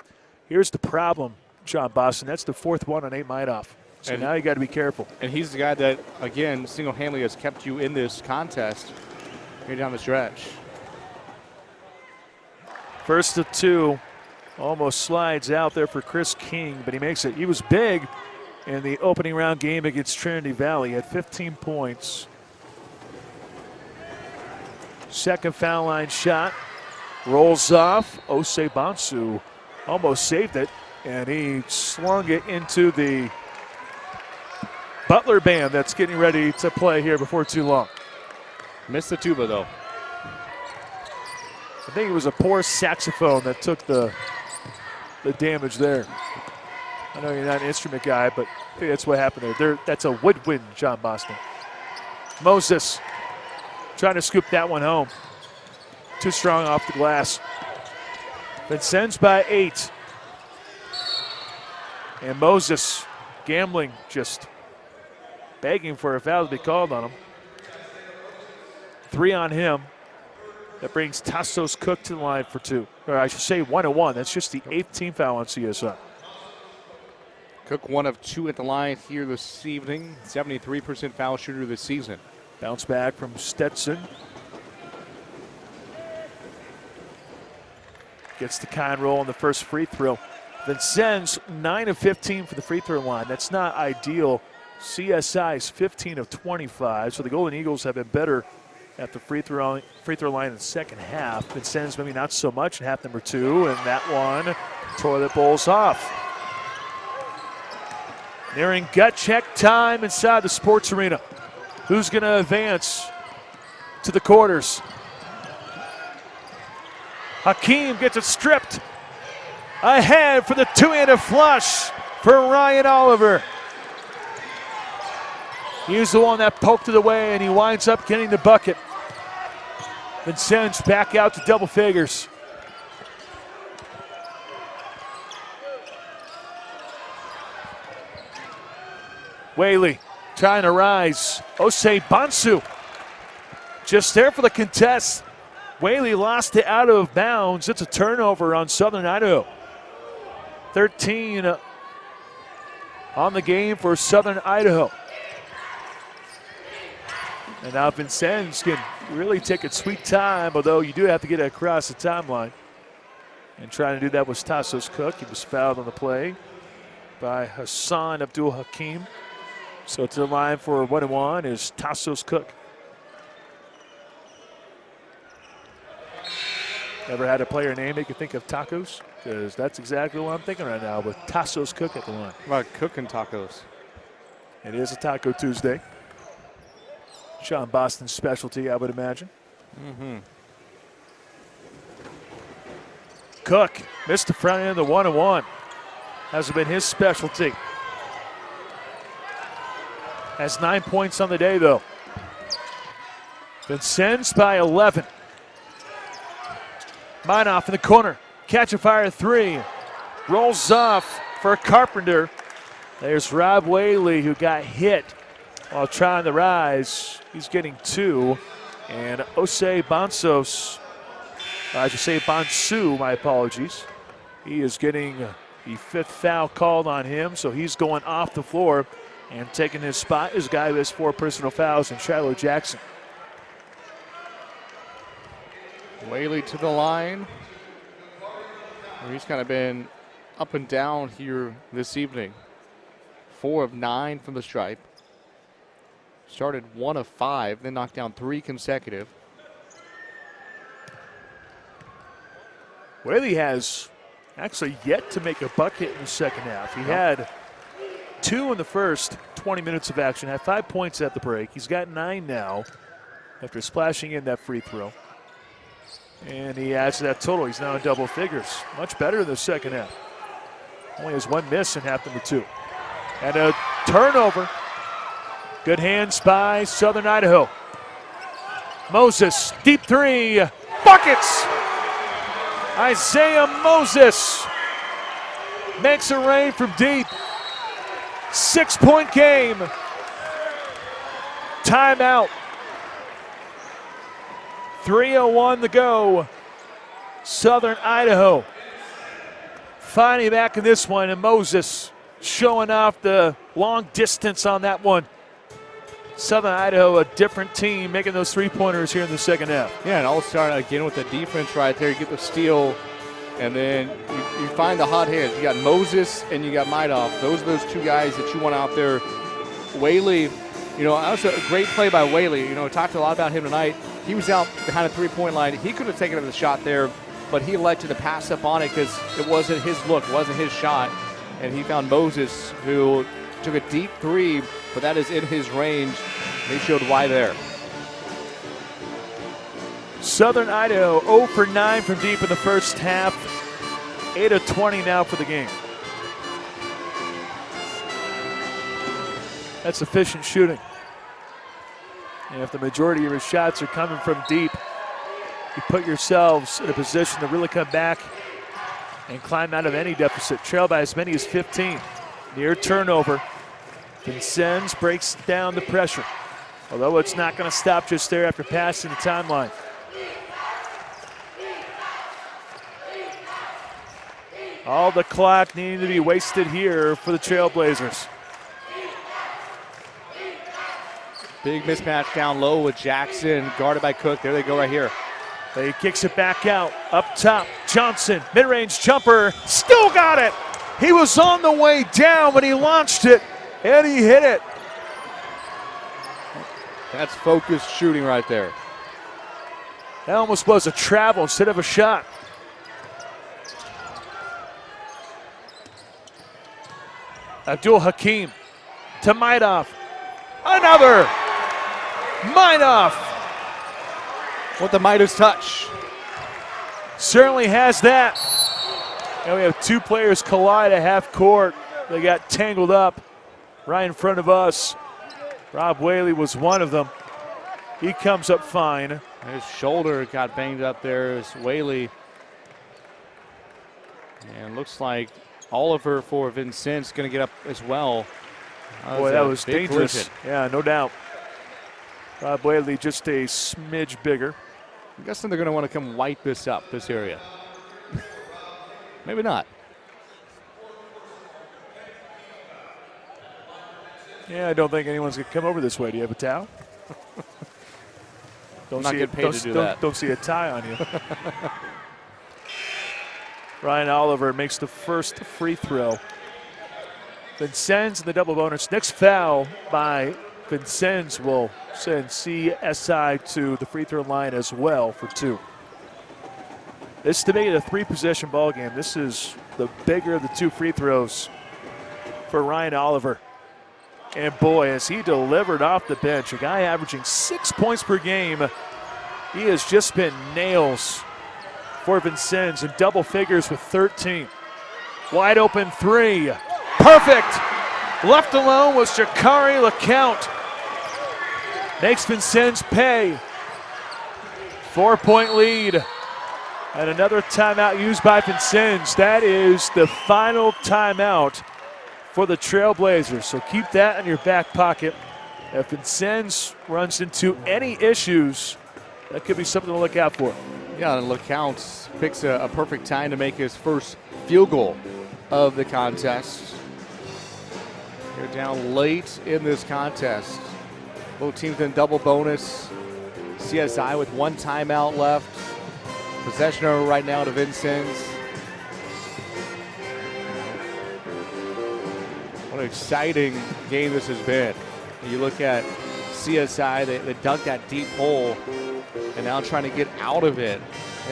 Speaker 3: Here's the problem, John Boston. That's the 4th one on Nate Meidoff. So now you got to be careful.
Speaker 4: And he's the guy that, again, single-handedly has kept you in this contest here down the stretch.
Speaker 3: First of 2. Almost slides out there for Chris King, but he makes it. He was big in the opening round game against Trinity Valley. He had 15 points. Second foul line shot. Rolls off. Osei Bonsu almost saved it, and he slung it into the Butler band that's getting ready to play here before too long.
Speaker 4: Missed the tuba, though.
Speaker 3: I think it was a poor saxophone that took the damage there. I know you're not an instrument guy, but I think that's what happened there. That's a woodwind, John Boston. Moses trying to scoop that one home. Too strong off the glass. Vincennes by 8. And Moses gambling, just begging for a foul to be called on him. 3 on him. That brings Tassos Cook to the line for 2. Or I should say 1-1. That's just the 8th team foul on CSI.
Speaker 4: Cook 1 of 2 at the line here this evening. 73% foul shooter this season.
Speaker 3: Bounce back from Stetson. Gets the kind roll on the first free throw. Vincennes 9 of 15 for the free throw line. That's not ideal. CSI's 15 of 25. So the Golden Eagles have been better at the free throw line in the second half. Vincennes maybe not so much in half number 2, and that one toilet bowls off. Nearing gut check time inside the sports arena. Who's going to advance to the quarters? Hakeem gets it stripped. Ahead for the 2-handed flush for Ryan Oliver. He's the one that poked it away, and he winds up getting the bucket. Vincennes back out to double figures. Whaley trying to rise. Osei Bonsu just there for the contest. Whaley lost it out of bounds. It's a turnover on Southern Idaho. 13 on the game for Southern Idaho. And now Vincennes can really take its sweet time, although you do have to get it across the timeline. And trying to do that was Tassos Cook. He was fouled on the play by Hassan Abdul Hakim. So to the line for 1-1 is Tassos Cook. Ever had a player name you could think of tacos? Because that's exactly what I'm thinking right now with Tassos Cook at the line.
Speaker 4: About cooking tacos.
Speaker 3: It is a Taco Tuesday. Sean Boston's specialty, I would imagine. Cook missed the front end of the 1-1. Hasn't been his specialty. Has 9 points on the day, though. Vincennes by 11. Minoff in the corner. Catch a fire 3. Rolls off for Carpenter. There's Rob Whaley, who got hit while trying to rise. He's getting 2. And Osei Bonsos, I should say Bonsu, my apologies. He is getting the 5th foul called on him, so he's going off the floor and taking his spot is a guy who has 4 personal fouls, and Shiloh Jackson.
Speaker 4: Whaley to the line. He's kind of been up and down here this evening. 4 of 9 from the stripe. Started 1 of 5, then knocked down 3 consecutive.
Speaker 3: Whaley has actually yet to make a bucket in the second half. He had 2 in the first 20 minutes of action, had 5 points at the break. He's got 9 now after splashing in that free throw. And he adds to that total. He's now in double figures. Much better in the second half. Only has 1 miss in half number 2. And a turnover. Good hands by Southern Idaho. Moses, deep 3, buckets! Isaiah Moses makes it rain from deep. 6-point game. Timeout. 3:01 to go. Southern Idaho finally back in this one, and Moses showing off the long distance on that one. Southern Idaho, a different team, making those 3-pointers here in the second half.
Speaker 4: Yeah, and I'll start again with the defense right there. You get the steal, and then you find the hot hands. You got Moses and you got Minoff. Those are those 2 guys that you want out there. Whaley, that was a great play by Whaley. Talked a lot about him tonight. He was out behind the 3-point line. He could have taken the shot there, but he elected to pass up on it because it wasn't his look, it wasn't his shot. And he found Moses, who took a deep 3, but that is in his range. They showed why there.
Speaker 3: Southern Idaho 0 for 9 from deep in the first half. 8 of 20 now for the game. That's efficient shooting. And if the majority of your shots are coming from deep, you put yourselves in a position to really come back and climb out of any deficit. Trail by as many as 15. Near turnover. Vincennes breaks down the pressure, although it's not going to stop just there after passing the timeline. All the clock needing to be wasted here for the Trailblazers.
Speaker 4: Big mismatch down low with Jackson, guarded by Cook. There they go right here.
Speaker 3: He kicks it back out. Up top, Johnson, mid-range jumper, still got it. He was on the way down, but he launched it, and he hit it.
Speaker 4: That's focused shooting right there.
Speaker 3: That almost was a travel instead of a shot. Abdul Hakim to Minoff. Another. Minoff.
Speaker 4: What the Midas touch.
Speaker 3: Certainly has that. And we have 2 players collide at half court. They got tangled up right in front of us. Rob Whaley was one of them. He comes up fine.
Speaker 4: His shoulder got banged up there as Whaley. And looks like Oliver for Vincennes going to get up as well.
Speaker 3: Boy, that was dangerous.
Speaker 4: Collision.
Speaker 3: Yeah, no doubt. Rob Whaley just a smidge bigger.
Speaker 4: I'm guessing they're going to want to come wipe this up, this area. Maybe not.
Speaker 3: Yeah, I don't think anyone's going to come over this way. Do you have a towel?
Speaker 4: Don't not get paid to do that.
Speaker 3: Don't see a tie on you. Ryan Oliver makes the first free throw. Vincennes in the double bonus. Next foul by Vincennes will send CSI to the free throw line as well for 2. This to make it a 3-possession ball game. This is the bigger of the 2 free throws for Ryan Oliver. And boy, as he delivered off the bench, a guy averaging 6 points per game, he has just been nails for Vincennes in double figures with 13. Wide open three. Perfect. Left alone was Jakari LeCount. Makes Vincennes pay. 4-point lead. And another timeout used by Vincennes. That is the final timeout for the Trailblazers. So keep that in your back pocket. If Vincennes runs into any issues, that could be something to look out for.
Speaker 4: Yeah, and LeCount picks a perfect time to make his first field goal of the contest. They're down late in this contest. Both teams in double bonus. CSI with 1 timeout left. Possession over right now to Vincennes. What an exciting game this has been. You look at CSI, they dug that deep hole and now trying to get out of it.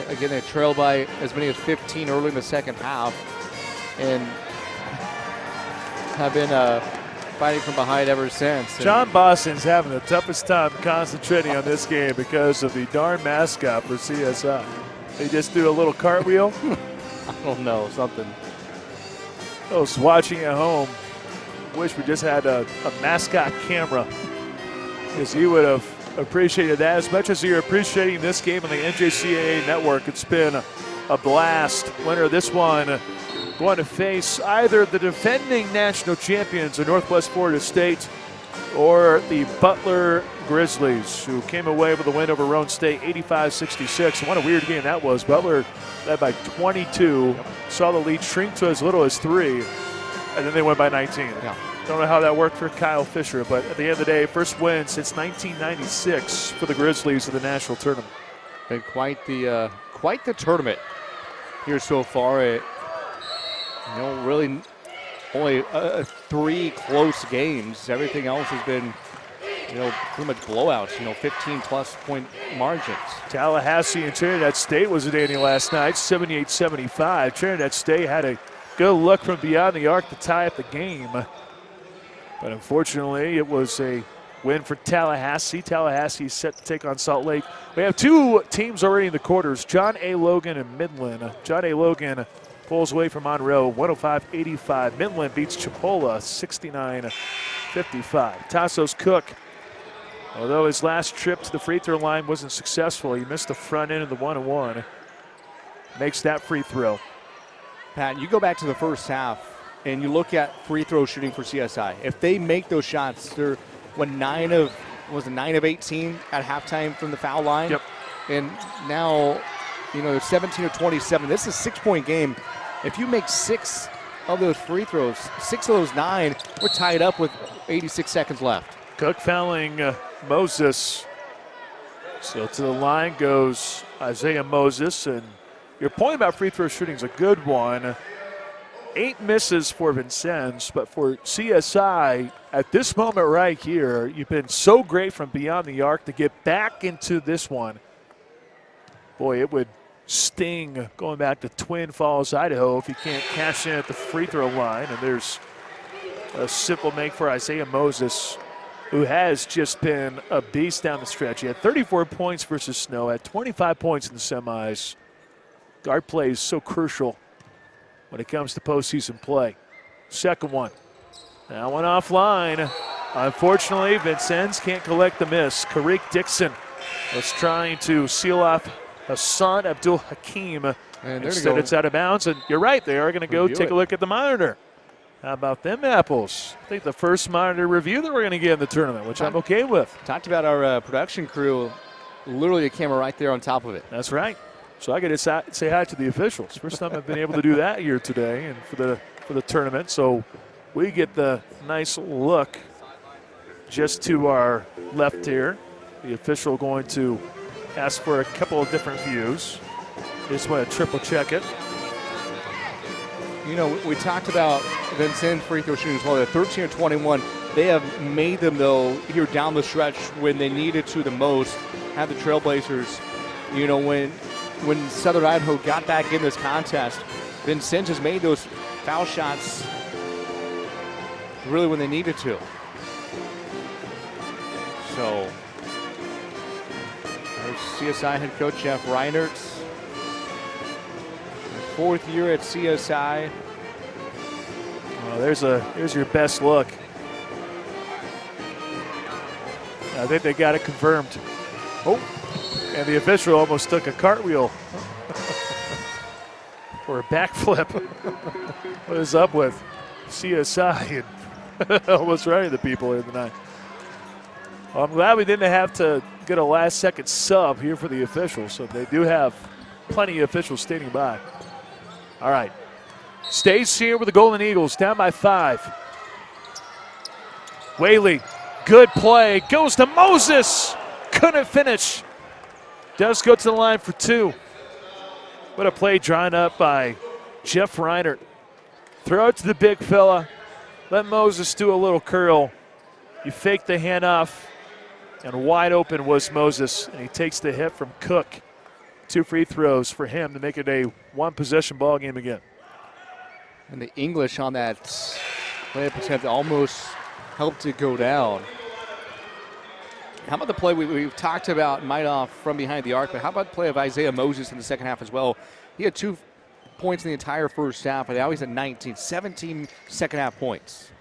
Speaker 4: Again, they trailed by as many as 15 early in the second half and have been fighting from behind ever since.
Speaker 3: John Boston's having the toughest time concentrating on this game because of the darn mascot for CSI. They just do a little cartwheel.
Speaker 4: I don't know, something.
Speaker 3: Those watching at home wish we just had a mascot camera, because you would have appreciated that as much as you're appreciating this game on the NJCAA network. It's been a blast. Winner of this one going to face either the defending national champions of Northwest Florida State or the Butler Grizzlies, who came away with a win over Roane State 85-66. And what a weird game that was. Butler led by 22, saw the lead shrink to as little as 3, and then they went by 19.
Speaker 4: Yeah.
Speaker 3: Don't know how that worked for Kyle Fisher, but at the end of the day, first win since 1996 for the Grizzlies in the national tournament.
Speaker 4: Been quite the tournament here so far. Really only 3 close games. Everything else has been, pretty much blowouts. 15-plus point margins.
Speaker 3: Tallahassee and Trinidad State was a dandy last night, 78-75. Trinidad State had a good look from beyond the arc to tie up the game. But unfortunately, it was a win for Tallahassee. Tallahassee set to take on Salt Lake. We have 2 teams already in the quarters, John A. Logan and Midland. John A. Logan pulls away from Monroe, 105-85. Midland beats Chipola, 69-55. Tassos Cook, although his last trip to the free throw line wasn't successful, he missed the front end of the 1-1. Makes that free throw.
Speaker 4: Pat, you go back to the first half, and you look at free throw shooting for CSI. If they make those shots, they're 9 of 18 at halftime from the foul line.
Speaker 3: Yep.
Speaker 4: And now, they're 17 of 27. This is a 6-point game. If you make 6 of those free throws, 6 of those 9, we're tied up with 86 seconds left.
Speaker 3: Cook fouling Moses. So to the line goes Isaiah Moses. And your point about free throw shooting is a good one. 8 misses for Vincennes, but for CSI, at this moment right here, you've been so great from beyond the arc to get back into this one. Boy, it would sting going back to Twin Falls, Idaho, if you can't cash in at the free throw line. And there's a simple make for Isaiah Moses, who has just been a beast down the stretch. He had 34 points versus Snow, had 25 points in the semis. Guard play is so crucial when it comes to postseason play. Second one. That one offline. Unfortunately, Vincennes can't collect the miss. Kareek Dixon was trying to seal off Hassan Abdul Hakim.
Speaker 4: And
Speaker 3: instead, it's out of bounds. And you're right, they are going to go take a look at the monitor. How about them apples? I think the first monitor review that we're going to get in the tournament, which I'm okay with.
Speaker 4: Talked about our production crew. Literally a camera right there on top of it.
Speaker 3: That's right. So I got to say hi to the officials. First time I've been able to do that here today and for the tournament. So we get the nice look just to our left here. The official going to ask for a couple of different views. Just want to triple check it.
Speaker 4: We talked about Vincennes free throw shooting as well. They're 13 of 21. They have made them, though, here down the stretch when they needed to the most. Have the Trailblazers, when Southern Idaho got back in this contest, Vincennes has made those foul shots really when they needed to. So, there's CSI head coach Jeff Reinert. 4th year at CSI.
Speaker 3: Well, there's your best look. I think they got it confirmed. Oh, and the official almost took a cartwheel or a backflip. What is up with CSI and almost running the people here tonight? Well, I'm glad we didn't have to get a last-second sub here for the officials, so they do have plenty of officials standing by. All right. Stays here with the Golden Eagles, down by 5. Whaley, good play, goes to Moses. Couldn't finish. Does go to the line for 2. What a play drawn up by Jeff Reinert. Throw it to the big fella. Let Moses do a little curl. You fake the handoff, and wide open was Moses, and he takes the hit from Cook. 2 free throws for him to make it a 1-possession ball game again.
Speaker 4: And the English on that layup attempt almost helped it go down. How about the play we've talked about Maidov from behind the arc, but how about the play of Isaiah Moses in the second half as well? He had 2 points in the entire first half, and now he's at 19, 17 second half points.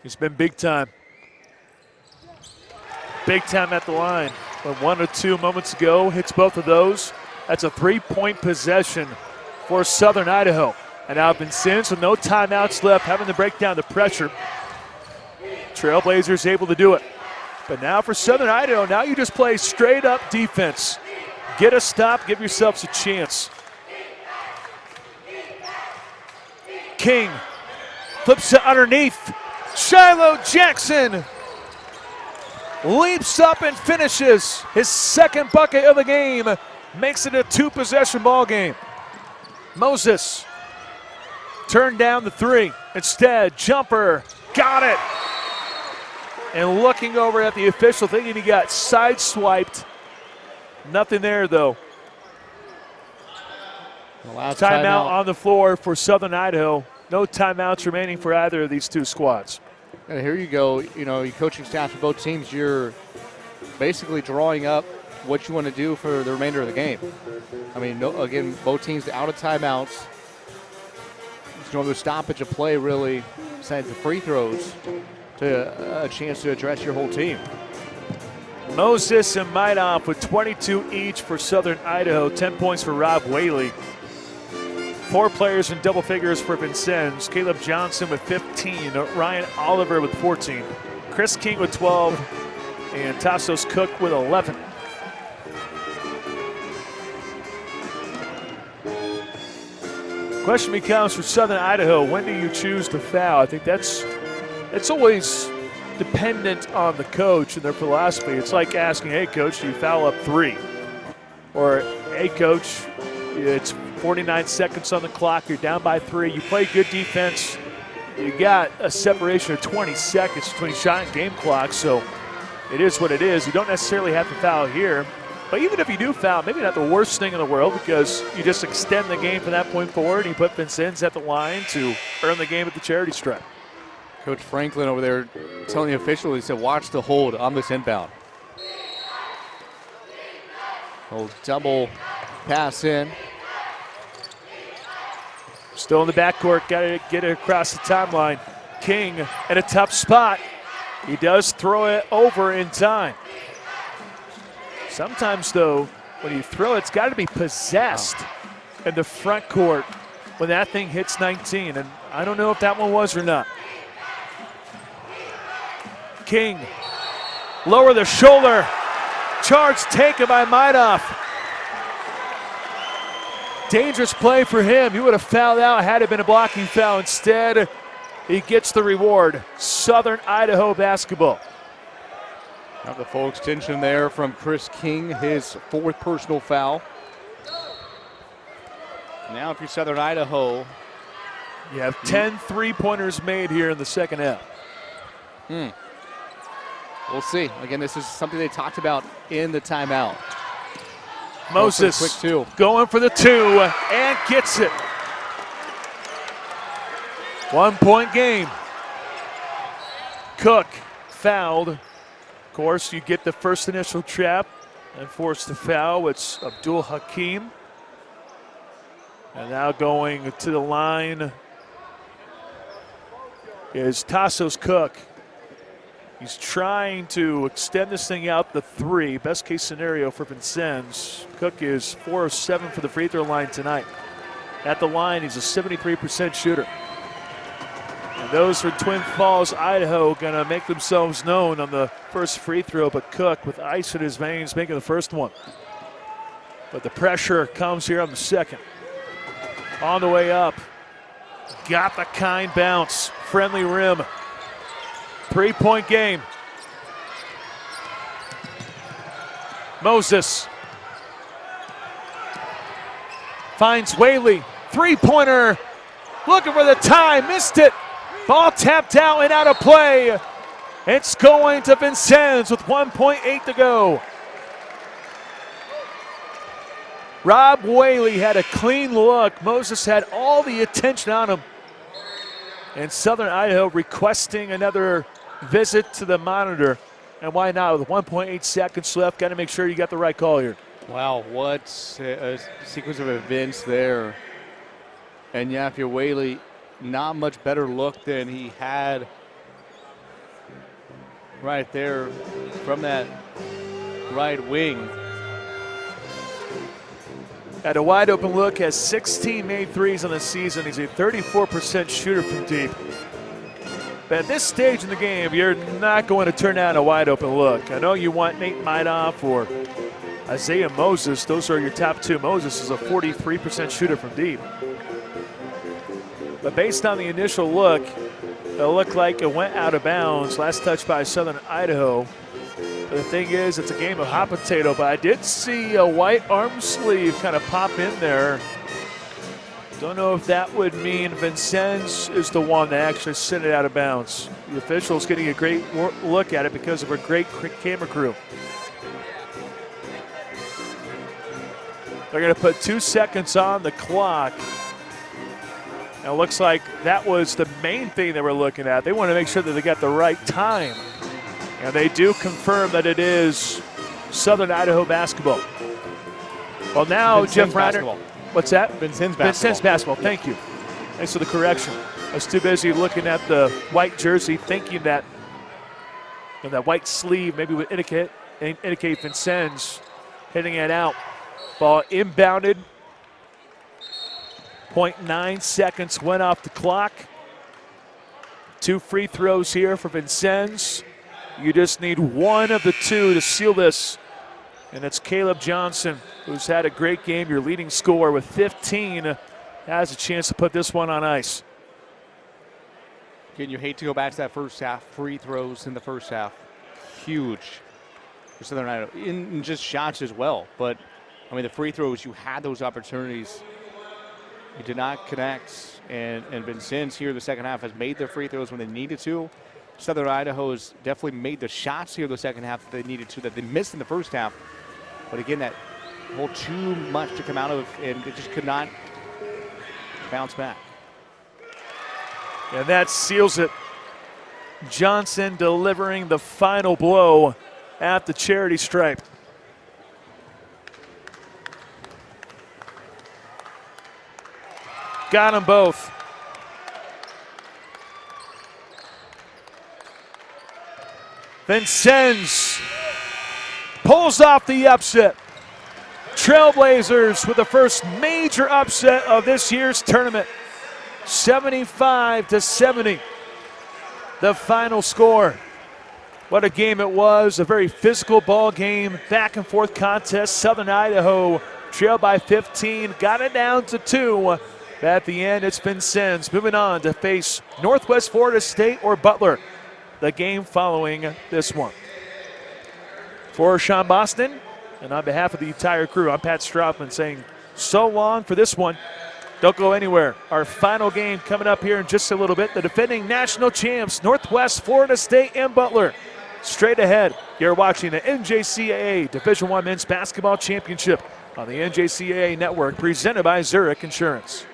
Speaker 3: He's been big time. Big time at the line. But 1 or 2 moments ago, hits both of those. That's a 3-point possession for Southern Idaho. And now Vincennes with no timeouts left, having to break down the pressure. Trailblazers able to do it. But now for Southern Idaho, now you just play straight up defense. Get a stop, give yourselves a chance. King flips it underneath. Shiloh Jackson leaps up and finishes his second bucket of the game. Makes it a 2-possession ball game. Moses turned down the 3. Instead, jumper, got it. And looking over at the official, thinking he got sideswiped. Nothing there, though. Timeout on the floor for Southern Idaho. No timeouts remaining for either of these 2 squads.
Speaker 4: And here you go. You know, your coaching staff for both teams, you're basically drawing up what you want to do for the remainder of the game. I mean, again, both teams out of timeouts. There's no other stoppage of play, really, besides the free throws, to a chance to address your whole team.
Speaker 3: Moses and Maidov with 22 each for Southern Idaho. 10 points for Rob Whaley. 4 players in double figures for Vincennes. Caleb Johnson with 15. Ryan Oliver with 14. Chris King with 12. And Tassos Cook with 11. Question becomes for Southern Idaho, when do you choose to foul? I think it's always dependent on the coach and their philosophy. It's like asking, hey, coach, do you foul up 3? Or, hey, coach, it's 49 seconds on the clock. You're down by 3. You play good defense. You got a separation of 20 seconds between shot and game clock, so it is what it is. You don't necessarily have to foul here. But even if you do foul, maybe not the worst thing in the world, because you just extend the game from that point forward and you put Vincennes at the line to earn the game at the charity stripe.
Speaker 4: Coach Franklin over there telling the official, he said, watch the hold on this inbound. Old double pass in.
Speaker 3: Still in the backcourt, got to get it across the timeline. King in a tough spot. He does throw it over in time. Sometimes, though, when you throw it, it's got to be possessed in the front court when that thing hits 19. And I don't know if that one was or not. King, lower the shoulder. Charge taken by Maidov. Dangerous play for him. He would have fouled out had it been a blocking foul. Instead, he gets the reward. Southern Idaho basketball.
Speaker 4: Now the full extension there from Chris King, his 4th personal foul. Now if you're Southern Idaho,
Speaker 3: you have 10 3-pointers made here in the second half.
Speaker 4: We'll see. Again, this is something they talked about in the timeout.
Speaker 3: Moses
Speaker 4: quick 2.
Speaker 3: Going for the 2 and gets it. 1-point game. Cook fouled. Of course, you get the first initial trap and force the foul. It's Abdul Hakim. And now going to the line is Tassos Cook. He's trying to extend this thing out to 3. Best case scenario for Vincennes. Cook is 4 of 7 for the free throw line tonight. At the line, he's a 73% shooter. And those for Twin Falls, Idaho, going to make themselves known on the first free throw, but Cook with ice in his veins making the first one. But the pressure comes here on the second. On the way up, got the kind bounce, friendly rim. 3-point game. Moses finds Whaley, 3-pointer, looking for the tie, missed it. Ball tapped out and out of play. It's going to Vincennes with 1.8 to go. Rob Whaley had a clean look. Moses had all the attention on him. And Southern Idaho requesting another visit to the monitor. And why not? With 1.8 seconds left, got to make sure you got the right call here.
Speaker 4: Wow, what a sequence of events there. And Yafia Whaley, not much better look than he had right there from that right wing.
Speaker 3: Had a wide open look, has 16 made threes on the season. He's a 34% shooter from deep. But at this stage in the game, you're not going to turn down a wide open look. I know you want Nate Meidoff or Isaiah Moses. Those are your top 2. Moses is a 43% shooter from deep. But based on the initial look, it looked like it went out of bounds. Last touch by Southern Idaho. But the thing is, it's a game of hot potato, but I did see a white arm sleeve kind of pop in there. Don't know if that would mean Vincennes is the one that actually sent it out of bounds. The official's getting a great look at it because of a great camera crew. They're going to put 2 seconds on the clock. And it looks like that was the main thing they were looking at. They want to make sure that they got the right time. And they do confirm that it is Southern Idaho basketball. Well, now
Speaker 4: Vincennes
Speaker 3: Jeff Reiner.
Speaker 4: basketball.
Speaker 3: What's that?
Speaker 4: Vincennes basketball.
Speaker 3: Vincennes basketball. Thank you. Thanks for the correction. I was too busy looking at the white jersey, thinking that that white sleeve maybe would indicate Vincennes hitting it out. Ball inbounded. 0.9 seconds went off the clock. 2 free throws here for Vincennes. You just need one of the 2 to seal this. And it's Caleb Johnson, who's had a great game, your leading scorer with 15, has a chance to put this one on ice.
Speaker 4: Again, you hate to go back to that first half. Free throws in the first half. Huge for Southern Idaho. In just shots as well. But, I mean, the free throws, you had those opportunities. You did not connect. And Vincennes here in the second half has made their free throws when they needed to. Southern Idaho has definitely made the shots here in the second half that they needed to, that they missed in the first half. But again, that whole too much to come out of, and it just could not bounce back.
Speaker 3: And that seals it. Johnson delivering the final blow at the charity stripe. Got them both. Vincennes pulls off the upset. Trailblazers with the first major upset of this year's tournament. 75-70, the final score. What a game it was, a very physical ball game, back and forth contest. Southern Idaho trailed by 15, got it down to 2. At the end, it's Vincennes moving on to face Northwest Florida State or Butler. The game following this one. For Sean Boston, and on behalf of the entire crew, I'm Pat Stroutman saying so long for this one. Don't go anywhere. Our final game coming up here in just a little bit. The defending national champs, Northwest Florida State and Butler. Straight ahead, you're watching the NJCAA Division I Men's Basketball Championship on the NJCAA Network, presented by Zurich Insurance.